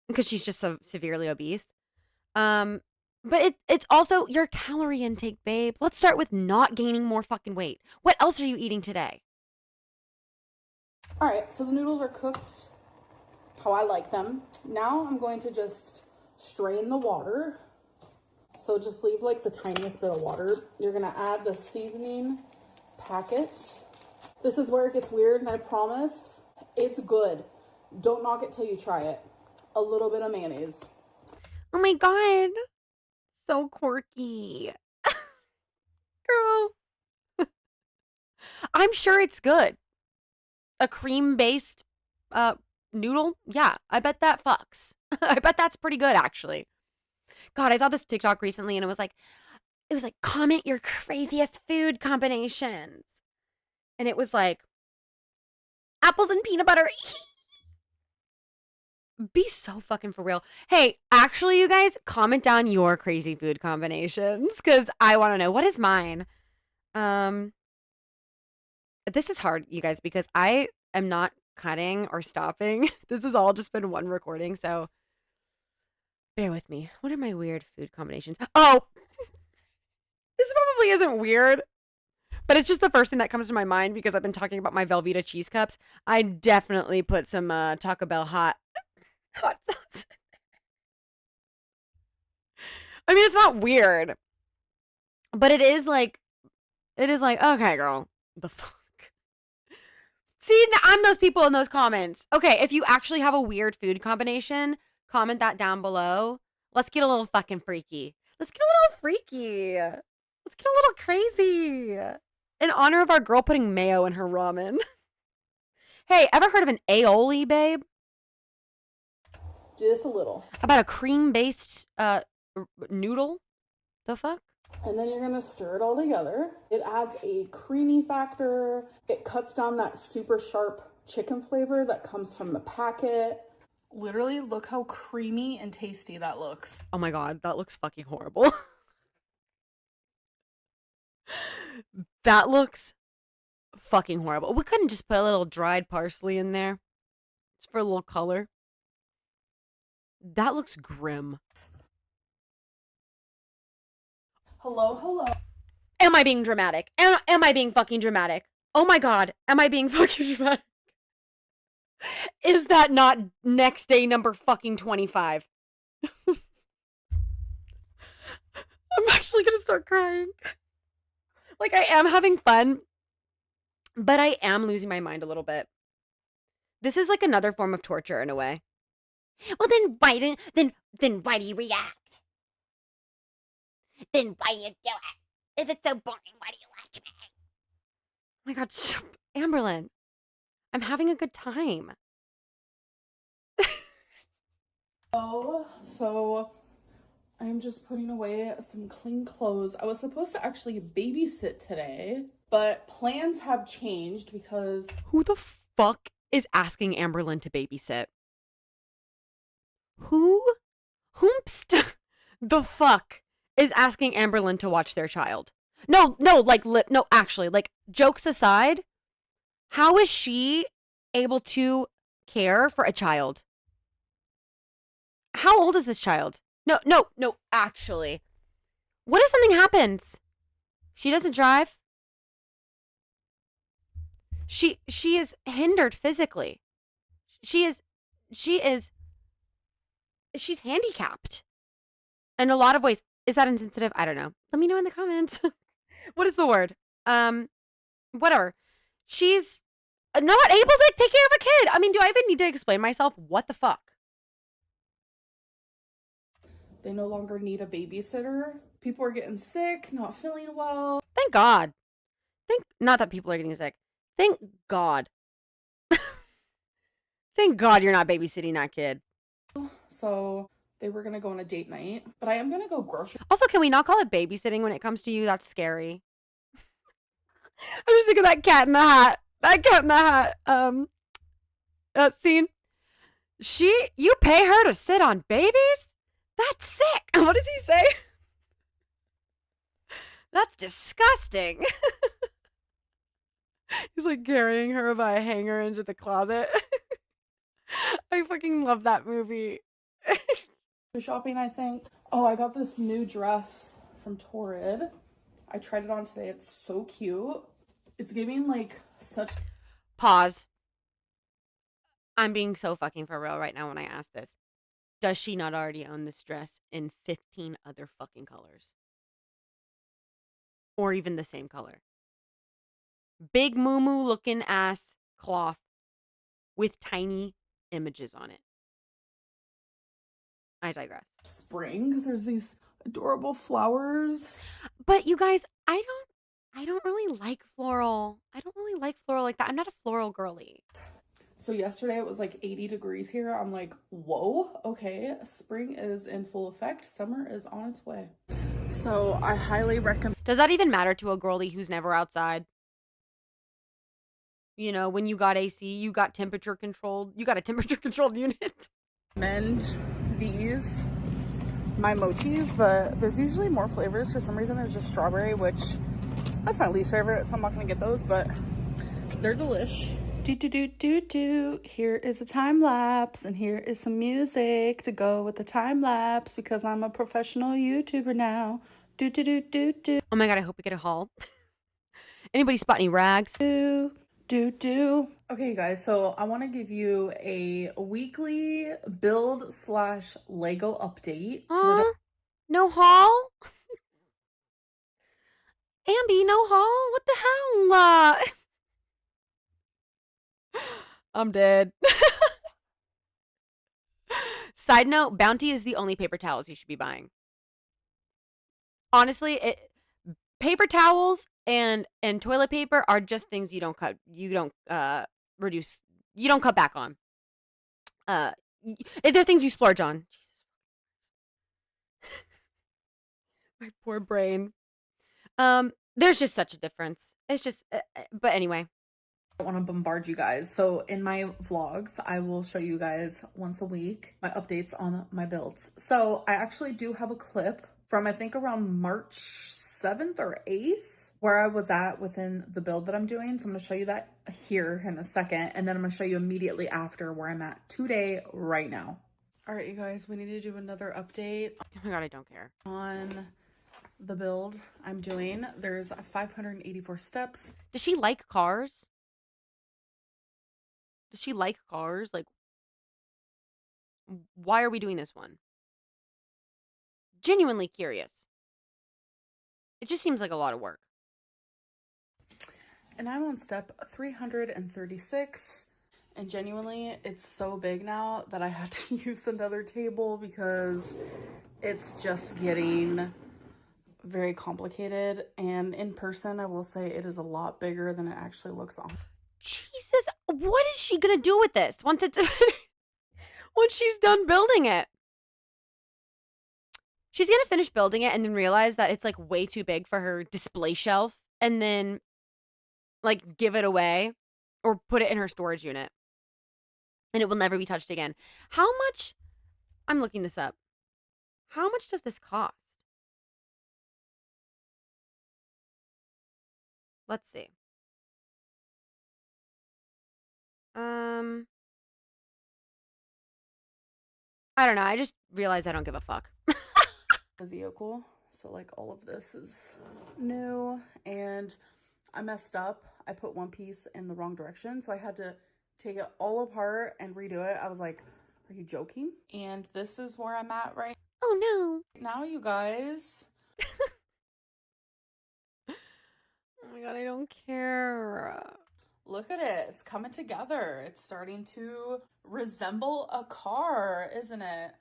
because she's just so severely obese. But it's also your calorie intake, babe. Let's start with not gaining more fucking weight. What else are you eating today? All right, so the noodles are cooked how I like them. Now I'm going to just strain the water. So just leave like the tiniest bit of water. You're gonna add the seasoning packet. This is where it gets weird, and I promise it's good. Don't knock it till you try it. A little bit of mayonnaise. Oh my God. So quirky. Girl. I'm sure it's good. A cream-based noodle? Yeah, I bet that fucks. I bet that's pretty good, actually. God, I saw this TikTok recently, and it was like, comment your craziest food combinations. And it was like, apples and peanut butter. Be so fucking for real. Hey, actually, you guys, comment down your crazy food combinations, because I want to know. What is mine? This is hard, you guys, because I am not cutting or stopping. This has all just been one recording, so bear with me. What are my weird food combinations? Oh, this probably isn't weird, but it's just the first thing that comes to my mind because I've been talking about my Velveeta cheese cups. I definitely put some Taco Bell hot sauce. I mean, it's not weird, but it is like, okay, girl, the fuck. See, I'm those people in those comments. Okay, if you actually have a weird food combination, comment that down below. Let's get a little fucking freaky. Let's get a little freaky. Let's get a little crazy. In honor of our girl putting mayo in her ramen. Hey, ever heard of an aioli, babe? Just a little. About a cream-based noodle? The fuck? And then you're gonna stir it all together. It adds a creamy factor. It cuts down that super sharp chicken flavor that comes from the packet. Literally, look how creamy and tasty that looks. Oh my God, that looks fucking horrible. That looks fucking horrible. We couldn't just put a little dried parsley in there just for a little color. That looks grim. Hello. Am I being dramatic? Am I being fucking dramatic? Oh my God, am I being fucking dramatic? Is that not next day number fucking 25? I'm actually gonna start crying. Like, I am having fun, but I am losing my mind a little bit. This is like another form of torture in a way. Well, then why do you react? Then why do you do it? If it's so boring, why do you watch me? Oh my God, Amberlynn, I'm having a good time. So I'm just putting away some clean clothes. I was supposed to actually babysit today, but plans have changed because... Who the fuck is asking Amberlynn to babysit? Whomst the fuck is asking Amberlynn to watch their child? No, actually, like, jokes aside, how is she able to care for a child? How old is this child? No, actually. What if something happens? She doesn't drive. She is hindered physically. She's handicapped in a lot of ways. Is that insensitive? I don't know. Let me know in the comments. What is the word? Whatever. She's not able to take care of a kid. I mean, do I even need to explain myself? What the fuck? They no longer need a babysitter. People are getting sick, not feeling well. Thank God. Not that people are getting sick. Thank God. Thank God you're not babysitting that kid. So They were gonna go on a date night, but I am gonna go grocery. Also, can we not call it babysitting when it comes to you? That's scary. I just think of that cat in the hat. That cat in the hat. Scene. You pay her to sit on babies? That's sick. What does he say? That's disgusting. He's like carrying her by a hanger into the closet. I fucking love that movie. Shopping, I think. Oh, I got this new dress from Torrid. I tried it on today. It's so cute. It's giving like such. Pause. I'm being so fucking for real right now when I ask this. Does she not already own this dress in 15 other fucking colors? Or even the same color? Big moo looking ass cloth with tiny images on it. I digress. Spring, because there's these adorable flowers. But you guys, I don't really like floral. I don't really like floral like that. I'm not a floral girly. So yesterday it was like 80 degrees here. I'm like, whoa, okay, spring is in full effect. Summer is on its way. So I highly recommend. Does that even matter to a girly who's never outside? You know, when you got AC, you got temperature controlled. You got a temperature controlled unit. Recommend these, my mochis, but there's usually more flavors. For some reason, there's just strawberry, which that's my least favorite, so I'm not gonna get those, but they're delish. Here is a time lapse, and here is some music to go with the time lapse because I'm a professional YouTuber now. Oh my god, I hope we get a haul. Anybody spot any rags? Okay, you guys, so I want to give you a weekly build / Lego update. No haul? Ambi, no haul? What the hell? I'm dead. Side note, Bounty is the only paper towels you should be buying. Honestly, paper towels and toilet paper are just things you don't cut back on. They're things you splurge on. Jesus. My poor brain. There's just such a difference. It's just but anyway. I don't want to bombard you guys. So in my vlogs, I will show you guys once a week my updates on my builds. So I actually do have a clip from I think around March 7th or 8th where I was at within the build that I'm doing. So I'm going to show you that here in a second. And then I'm going to show you immediately after where I'm at today right now. All right, you guys, we need to do another update. Oh my god, I don't care. On the build I'm doing. There's 584 steps. Does she like cars? Does she like cars? Like, why are we doing this one? Genuinely curious. It just seems like a lot of work. And I'm on step 336. And genuinely, it's so big now that I had to use another table because it's just getting very complicated. And in person, I will say it is a lot bigger than it actually looks on. Jesus, what is she gonna do with this once she's done building it? She's gonna finish building it and then realize that it's like way too big for her display shelf and then like give it away or put it in her storage unit. And it will never be touched again. How much? I'm looking this up. How much does this cost? Let's see. I don't know. I just realized I don't give a fuck. The vehicle. So like all of this is new and I messed up. I put one piece in the wrong direction. So I had to take it all apart and redo it. I was like, are you joking? And this is where I'm at right Oh now, you guys. Oh my god, I don't care. Look at it. It's coming together. It's starting to resemble a car, isn't it?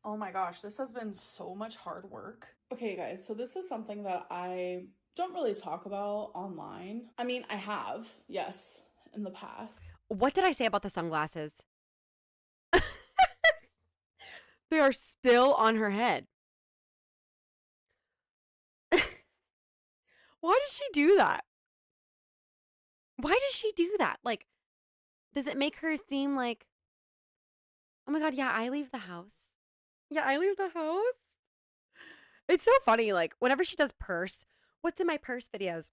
Oh my gosh, this has been so much hard work. Okay, guys, so this is something that I don't really talk about online. I mean, I have, yes, in the past. What did I say about the sunglasses? They are still on her head. Why does she do that? Why does she do that? Like, does it make her seem like, oh my God, yeah, I leave the house. Yeah, I leave the house. It's so funny. Like, whenever she does purse, what's in my purse videos?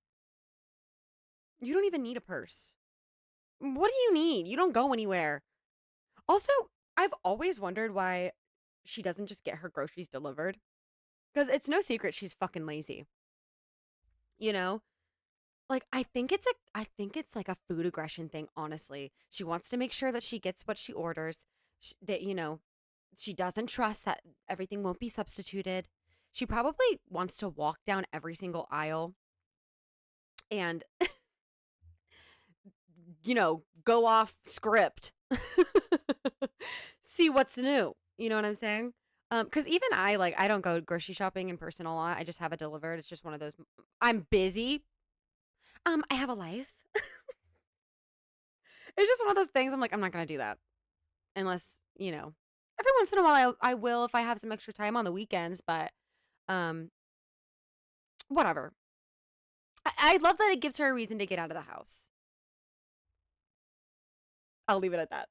You don't even need a purse. What do you need? You don't go anywhere. Also, I've always wondered why she doesn't just get her groceries delivered. Because it's no secret she's fucking lazy. You know? Like, I think it's like a food aggression thing, honestly. She wants to make sure that she gets what she orders. That, she doesn't trust that everything won't be substituted. She probably wants to walk down every single aisle and, go off script. See what's new. You know what I'm saying? Because even I don't go grocery shopping in person a lot. I just have it delivered. It's just one of those. I'm busy. I have a life. It's just one of those things. I'm like, I'm not gonna do that unless every once in a while I will if I have some extra time on the weekends. But um, whatever. I love that it gives her a reason to get out of the house. I'll leave it at that.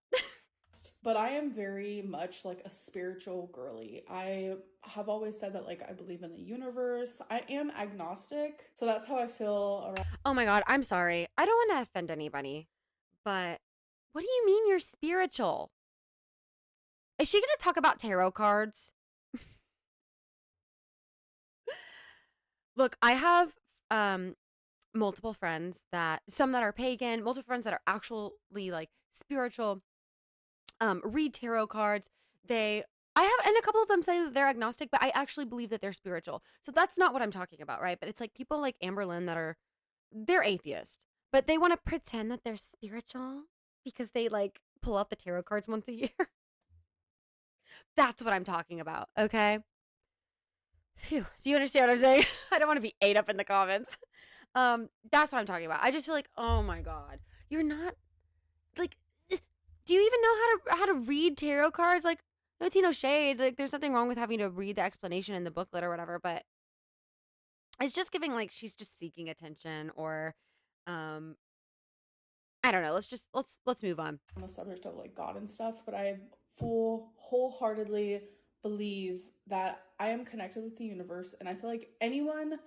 But I am very much like a spiritual girly. I have always said that like I believe in the universe. I am agnostic. So that's how I feel around. Oh my God, I'm sorry. I don't want to offend anybody, but what do you mean you're spiritual? Is she going to talk about tarot cards? Look, I have multiple friends some that are pagan, multiple friends that are actually like spiritual, read tarot cards. And a couple of them say that they're agnostic, but I actually believe that they're spiritual. So that's not what I'm talking about, right? But it's like people like Amberlynn they're atheist, but they want to pretend that they're spiritual because they like pull out the tarot cards once a year. That's what I'm talking about, okay? Phew. Do you understand what I'm saying? I don't want to be ate up in the comments. That's what I'm talking about. I just feel like, oh my God, you're not like. Do you even know how to read tarot cards? Like, no tea, no shade. Like, there's nothing wrong with having to read the explanation in the booklet or whatever, but it's just giving like she's just seeking attention or, I don't know. Let's move on. On the subject of like God and stuff, but I wholeheartedly believe that I am connected with the universe, and I feel like anyone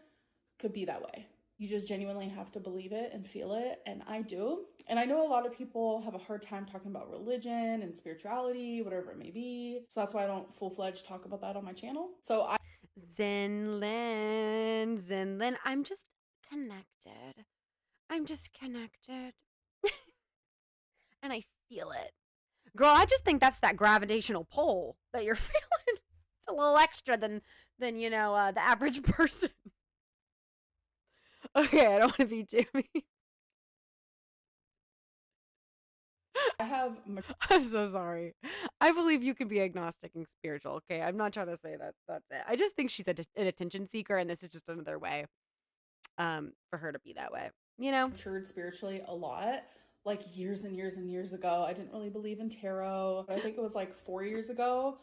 could be that way. You just genuinely have to believe it and feel it, and I do. And I know a lot of people have a hard time talking about religion and spirituality, whatever it may be. So that's why I don't full-fledged talk about that on my channel. So Zenlin, I'm just connected. And I feel it. Girl, I just think that's that gravitational pull that you're feeling. It's a little extra than the average person. Okay, I don't want to be too mean. I'm so sorry. I believe you can be agnostic and spiritual, okay? I'm not trying to say that's it. I just think she's an attention seeker, and this is just another way for her to be that way. Matured spiritually a lot. Like years and years and years ago, I didn't really believe in tarot. But I think it was like 4 years ago,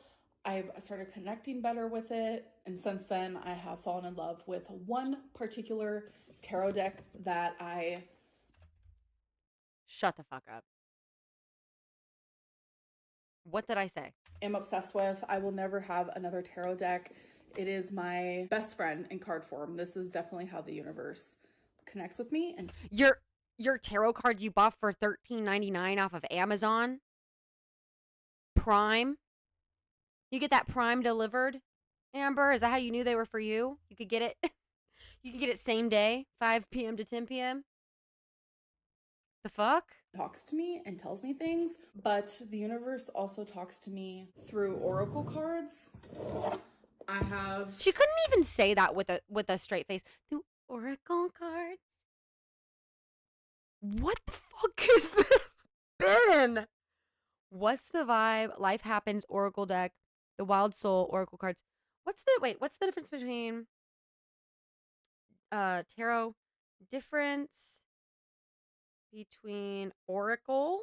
I started connecting better with it. And since then, I have fallen in love with one particular tarot deck that I... Shut the fuck up. What did I say? Am obsessed with. I will never have another tarot deck. It is my best friend in card form. This is definitely how the universe connects with me. And your tarot cards you bought for $13.99 off of Amazon Prime. You get that Prime delivered, Amber? Is that how you knew they were for you? You could get it. You could get it same day, 5 p.m. to 10 p.m. The fuck? Talks to me and tells me things, but the universe also talks to me through oracle cards. She couldn't even say that with a straight face. Through oracle cards. What the fuck is this, Ben? What's the vibe? Life happens. Oracle deck. The Wild Soul oracle cards. What's the difference between tarot? Difference between oracle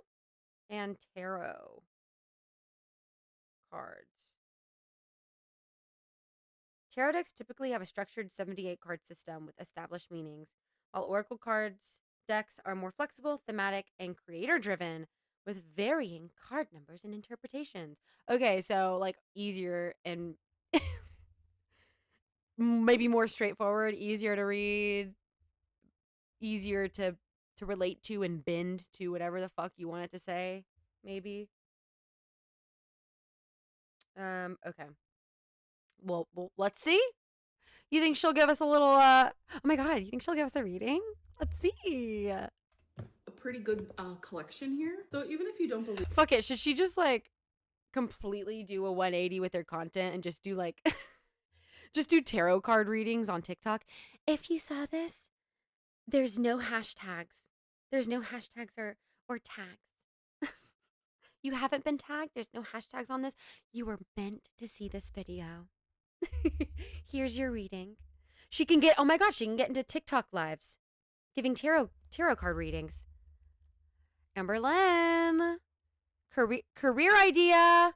and tarot cards. Tarot decks typically have a structured 78 card system with established meanings, while oracle cards decks are more flexible, thematic, and creator driven with varying card numbers and interpretations. Okay, so like easier and maybe more straightforward, easier to read, easier to relate to and bend to whatever the fuck you want it to say, maybe. Okay. Well, let's see. You think she'll give us a little oh my god, you think she'll give us a reading? Let's see. A pretty good collection here. So even if you don't believe, Fuck it, should she just like completely do a 180 with her content and just do like just do tarot card readings on TikTok? If you saw this, there's no hashtags. There's no hashtags or tags. You haven't been tagged. There's no hashtags on this. You were meant to see this video. Here's your reading. She can get, oh my gosh, she can get into TikTok lives giving tarot card readings. Amberlynn, career idea.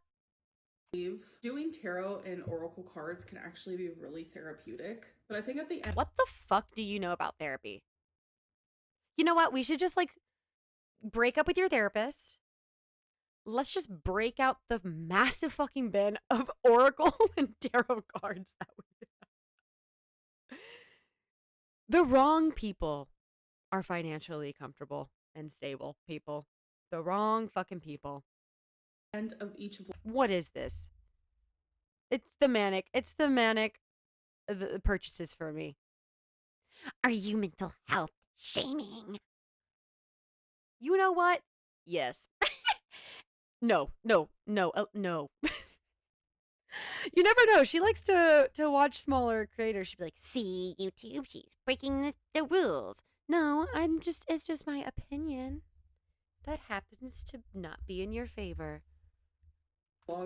doing tarot and oracle cards can actually be really therapeutic. But I think at the end, What the fuck do you know about therapy? You know what? We should just like break up with your therapist. Let's just break out the massive fucking bin of oracle and tarot cards that we have. The wrong people are financially comfortable and stable people. The wrong fucking people. end of each vlog, What is this? It's the manic the purchases for me. Are you mental health shaming? You know what? Yes. No. No. You never know. She likes to watch smaller creators. She'd be like, "See, YouTube, she's breaking the rules." No, it's just my opinion. That happens to not be in your favor.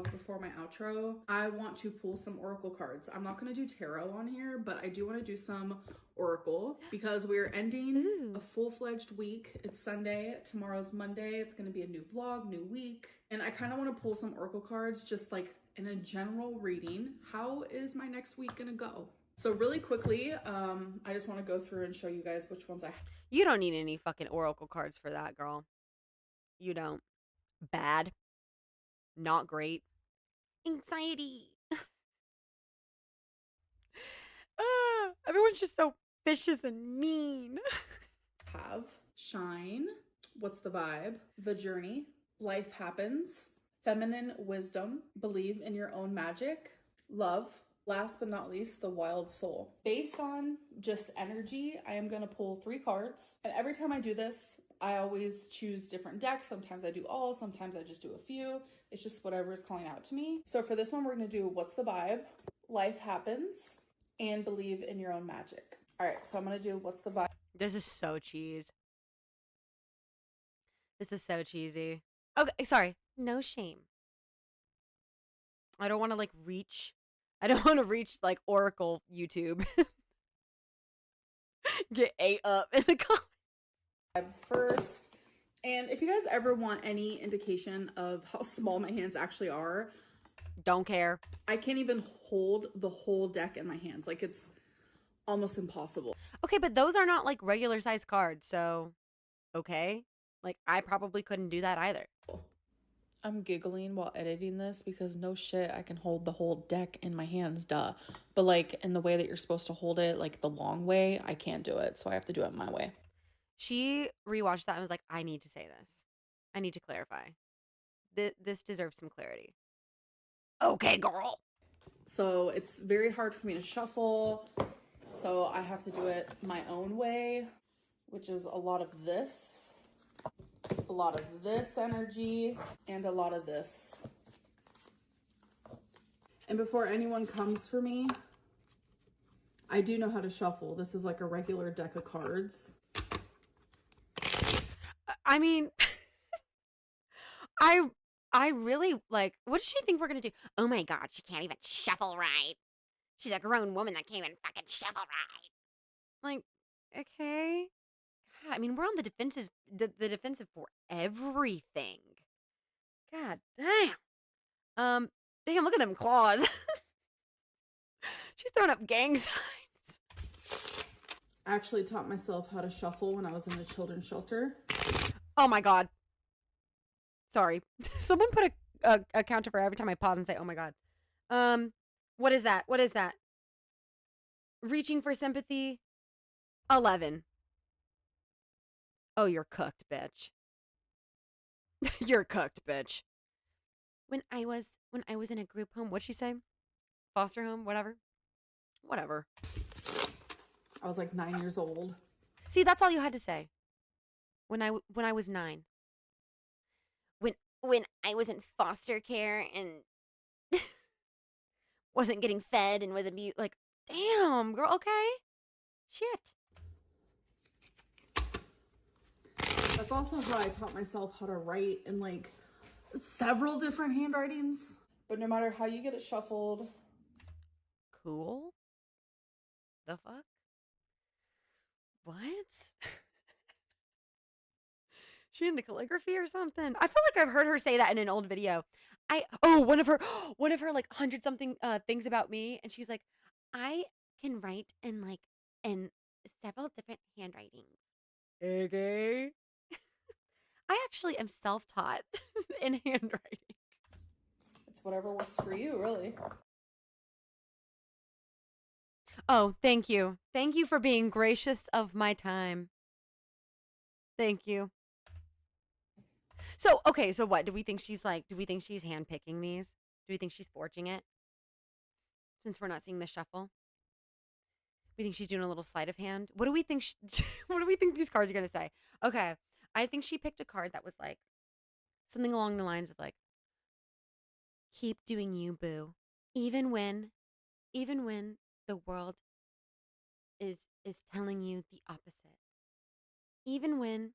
before my outro, I want to pull some oracle cards. I'm not going to do tarot on here, but I do want to do some oracle because we're ending Ooh. a full-fledged week. It's Sunday. Tomorrow's Monday. It's going to be a new vlog, new week. And I kind of want to pull some oracle cards just like in a general reading. How is my next week going to go? So really quickly, I just want to go through and show you guys which ones I have. You don't need any fucking oracle cards for that, girl. You don't. Bad. Not great. Anxiety. Everyone's just so vicious and mean. Have Shine, What's the Vibe, The Journey, Life Happens, Feminine Wisdom, Believe in Your Own Magic, Love, last but not least, The Wild Soul. Based on just energy, I am going to pull 3 cards. And every time I do this, I always choose different decks. Sometimes I do all, sometimes I just do a few. It's just whatever is calling out to me. So for this one, we're going to do What's the Vibe, Life Happens, and Believe in Your Own Magic. All right, so I'm going to do What's the Vibe. This is so cheese. This is so cheesy. Okay, sorry. No shame. I don't want to like reach. I don't want to reach like Oracle YouTube. Get ate up in the comments. First, and if you guys ever want any indication of how small my hands actually are, Don't care. I can't even hold the whole deck in my hands. Like, it's almost impossible. Okay, but those are not like regular size cards, so okay. Like I probably couldn't do that either. I'm giggling while editing this because no shit, I can hold the whole deck in my hands, duh. But like in the way that you're supposed to hold it, like the long way, I can't do it. So I have to do it my way. She rewatched that and was like, I need to say this. I need to clarify. This deserves some clarity. Okay, girl. So it's very hard for me to shuffle. So I have to do it my own way, which is a lot of this energy, and a lot of this. And before anyone comes for me, I do know how to shuffle. This is like a regular deck of cards. I mean, I really like, what does she think we're gonna do? Oh my god, she can't even shuffle right. She's a grown woman that can't even fucking shuffle right. Like, okay. God, I mean, we're on the defensive for everything. God damn. Damn, look at them claws. She's throwing up gang signs. I actually taught myself how to shuffle when I was in a children's shelter. Oh my God. Sorry. Someone put a counter for every time I pause and say, oh my God. What is that? What is that? Reaching for sympathy. 11. Oh, you're cooked, bitch. You're cooked, bitch. When I was in a group home, what'd she say? Foster home, whatever. Whatever. I was like 9 years old. See, that's all you had to say. When I was 9. When I was in foster care and wasn't getting fed and was abused. Like, damn, girl, okay. Shit. That's also how I taught myself how to write in like several different handwritings. But no matter how you get it shuffled. Cool. The fuck? What? She into calligraphy or something? I feel like I've heard her say that in an old video. One of her like 100-something things about me, and she's like, I can write in several different handwritings. Okay. I actually am self-taught in handwriting. It's whatever works for you, really. Oh, thank you. Thank you for being gracious of my time. Thank you. So, okay, so what? Do we think she's handpicking these? Do we think she's forging it? Since we're not seeing the shuffle? We think she's doing a little sleight of hand? What do we think what do we think these cards are going to say? Okay, I think she picked a card that was like something along the lines of like, keep doing you, boo. Even when the world is telling you the opposite. Even when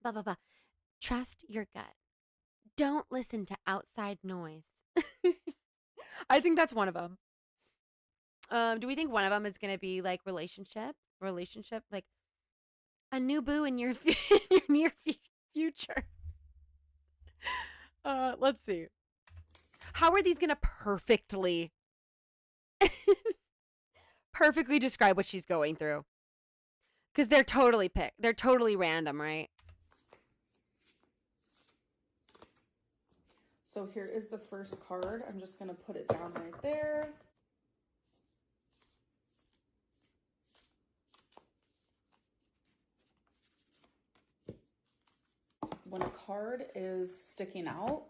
blah blah blah. Trust your gut. Don't listen to outside noise. I think that's one of them. Do we think one of them is going to be like relationship, like a new boo in your in your near future? Let's see. How are these going to perfectly describe what she's going through? Because they're totally picked. They're totally random, right? So here is the first card. I'm just going to put it down right there. When a card is sticking out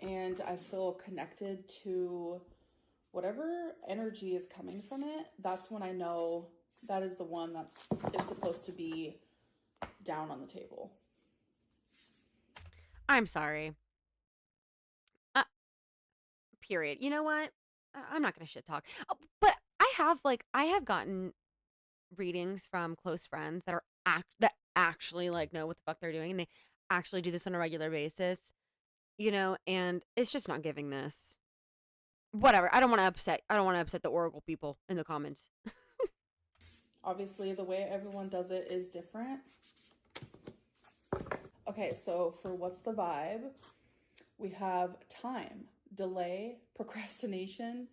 and I feel connected to whatever energy is coming from it, that's when I know that is the one that is supposed to be down on the table. I'm sorry. Period. You know what? I'm not going to shit talk. Oh, but I have gotten readings from close friends that are that actually like know what the fuck they're doing, and they actually do this on a regular basis, you know, and it's just not giving this. Whatever. I don't want to upset the Oracle people in the comments. Obviously, the way everyone does it is different. Okay, so for what's the vibe, we have time, delay, procrastination,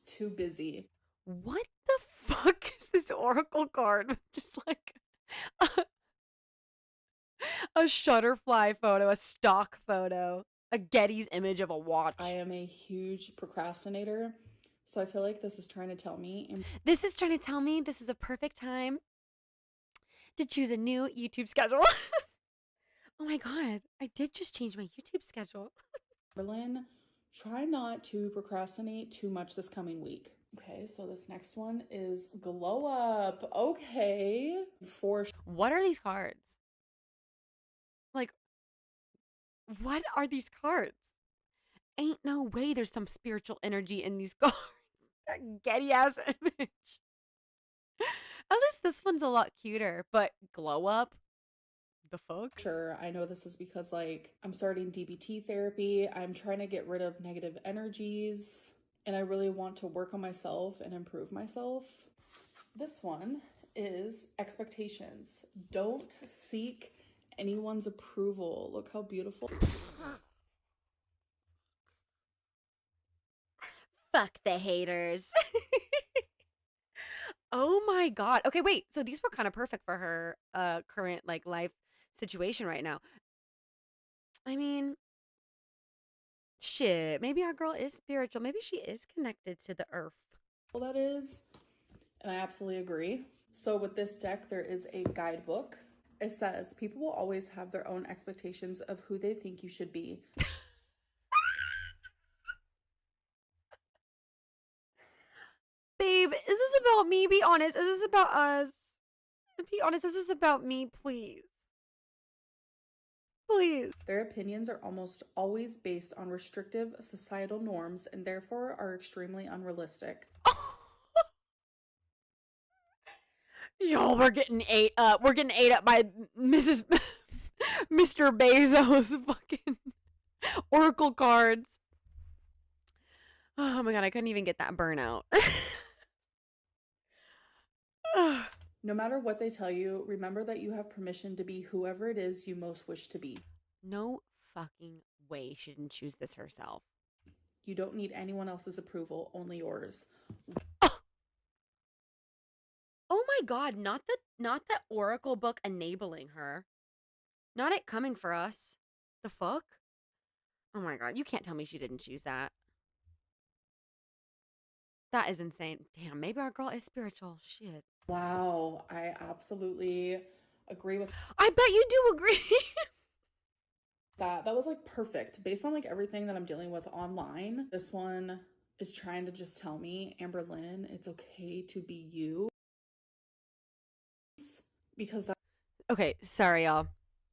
too busy. What the fuck is this Oracle card with just like a Shutterfly photo, a stock photo, a Getty's image of a watch? I am a huge procrastinator, so I feel like this is trying to tell me. This is trying to tell me this is a perfect time to choose a new YouTube schedule. Oh my God, I did just change my YouTube schedule. Amberlynn, try not to procrastinate too much this coming week. Okay, so this next one is glow up. Okay. What are these cards? Like, what are these cards? Ain't no way there's some spiritual energy in these cards. That Getty ass image. At least this one's a lot cuter, but glow up? The fuck? Sure, I know this is because like I'm starting DBT therapy. I'm trying to get rid of negative energies, and I really want to work on myself and improve myself. This one is expectations. Don't seek anyone's approval. Look how beautiful. Fuck the haters. Oh my God. Okay, wait. So these were kind of perfect for her current like life situation right now. I mean, shit. Maybe our girl is spiritual. Maybe she is connected to the earth. Well, that is, and I absolutely agree. So with this deck, there is a guidebook. It says people will always have their own expectations of who they think you should be. Babe, is this about me? Be honest. Is this about us? Be honest. Is this about me, please? Please. Their opinions are almost always based on restrictive societal norms and therefore are extremely unrealistic. Y'all, we're getting ate up. We're getting ate up by Mrs. Mr. Bezos fucking oracle cards. Oh my God, I couldn't even get that burnout. No matter what they tell you, remember that you have permission to be whoever it is you most wish to be. No fucking way she didn't choose this herself. You don't need anyone else's approval, only yours. Oh my God, not the oracle book enabling her. Not it coming for us. The fuck? Oh my God, you can't tell me she didn't choose that. That is insane. Damn, maybe our girl is spiritual. Shit. Wow, I absolutely agree with I bet you do agree. that. That was like perfect. Based on like everything that I'm dealing with online, this one is trying to just tell me, Amberlynn, it's okay to be you. Because that Okay, sorry, y'all.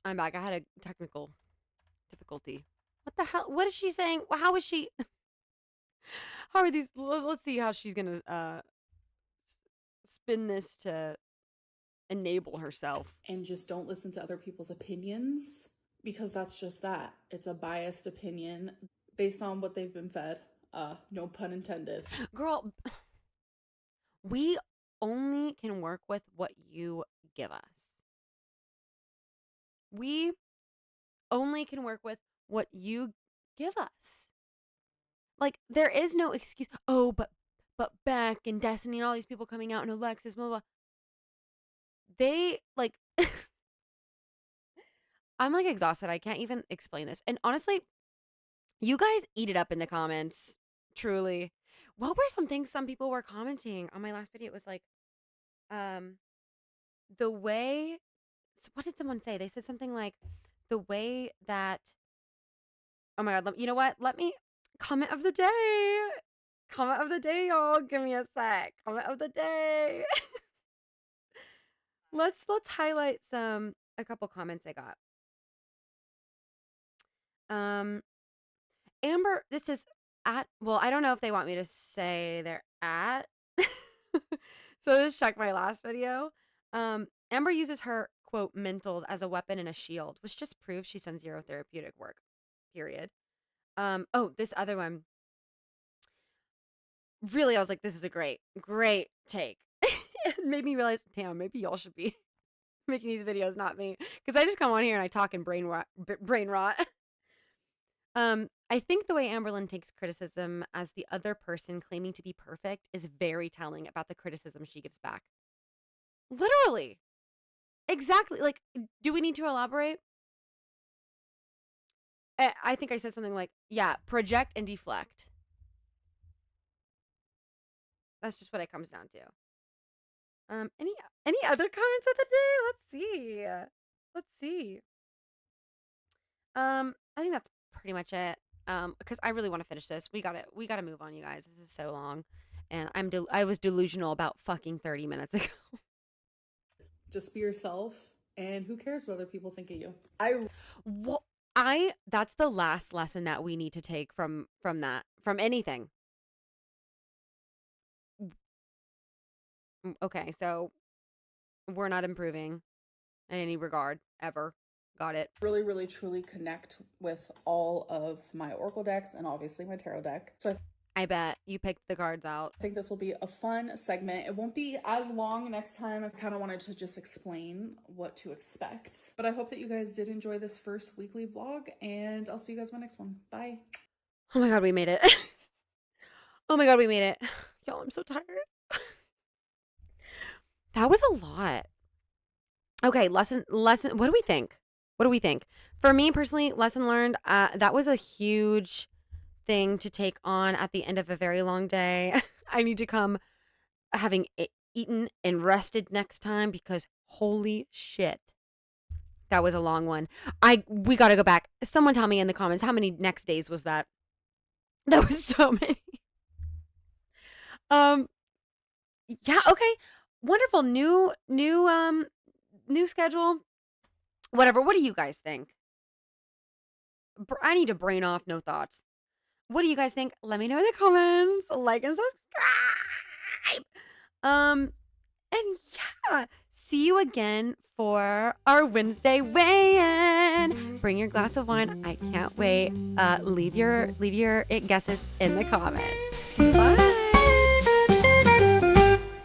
I'm back. I had a technical difficulty. What the hell? What is she saying? How is she? How are these? Let's see how she's gonna spin this to enable herself. and just don't listen to other people's opinions because that's just that. It's a biased opinion based on what they've been fed. No pun intended. Girl, we only can work with what you give us. We only can work with what you give us. Like, there is no excuse. Oh, but Beck and Destiny and all these people coming out and Alexis, blah, blah. They, like, I'm, like, exhausted. I can't even explain this. And honestly, you guys eat it up in the comments. Truly. What were some things some people were commenting on my last video? It was like, the way, so what did someone say? They said something like, the way that, oh my God, you know what? Let me, comment of the day. Comment of the day, y'all. Give me a sec. Comment of the day. Let's highlight a couple comments I got. Amber, this is at, well, I don't know if they want me to say they're at. So just check my last video. Amber uses her quote mentals as a weapon and a shield, which just proves she's done zero therapeutic work. Period. Oh, this other one. Really, I was like, this is a great take. It made me realize, damn, maybe y'all should be making these videos, not me. Because I just come on here and I talk in brain rot. I think the way Amberlynn takes criticism as the other person claiming to be perfect is very telling about the criticism she gives back. Literally. Exactly. Like, do we need to elaborate? I think I said something like, yeah, project and deflect. That's just what it comes down to. Any other comments of the day? Let's see. I think that's pretty much it. Because I really want to finish this. We gotta move on, you guys. This is so long, and I was delusional about fucking 30 minutes ago. Just be yourself, and who cares what other people think of you? That's the last lesson that we need to take from anything. Okay, so we're not improving in any regard ever. Got it. Really, really, truly connect with all of my oracle decks and obviously my tarot deck. So I bet you picked the cards out. I think this will be a fun segment. It won't be as long next time. I kind of wanted to just explain what to expect. But I hope that you guys did enjoy this first weekly vlog, and I'll see you guys in my next one. Bye. Oh my God, we made it. Oh my God, we made it. Yo, I'm so tired. That was a lot. Okay, lesson. What do we think? What do we think? For me personally, lesson learned, that was a huge thing to take on at the end of a very long day. I need to come having eaten and rested next time because holy shit. That was a long one. We got to go back. Someone tell me in the comments how many next days was that? That was so many. Yeah, okay. Wonderful. New schedule. Whatever. What do you guys think? I need to brain off, no thoughts. What do you guys think? Let me know in the comments. Like and subscribe. And yeah, see you again for our Wednesday weigh-in. Bring your glass of wine. I can't wait. Leave your guesses in the comments. Bye.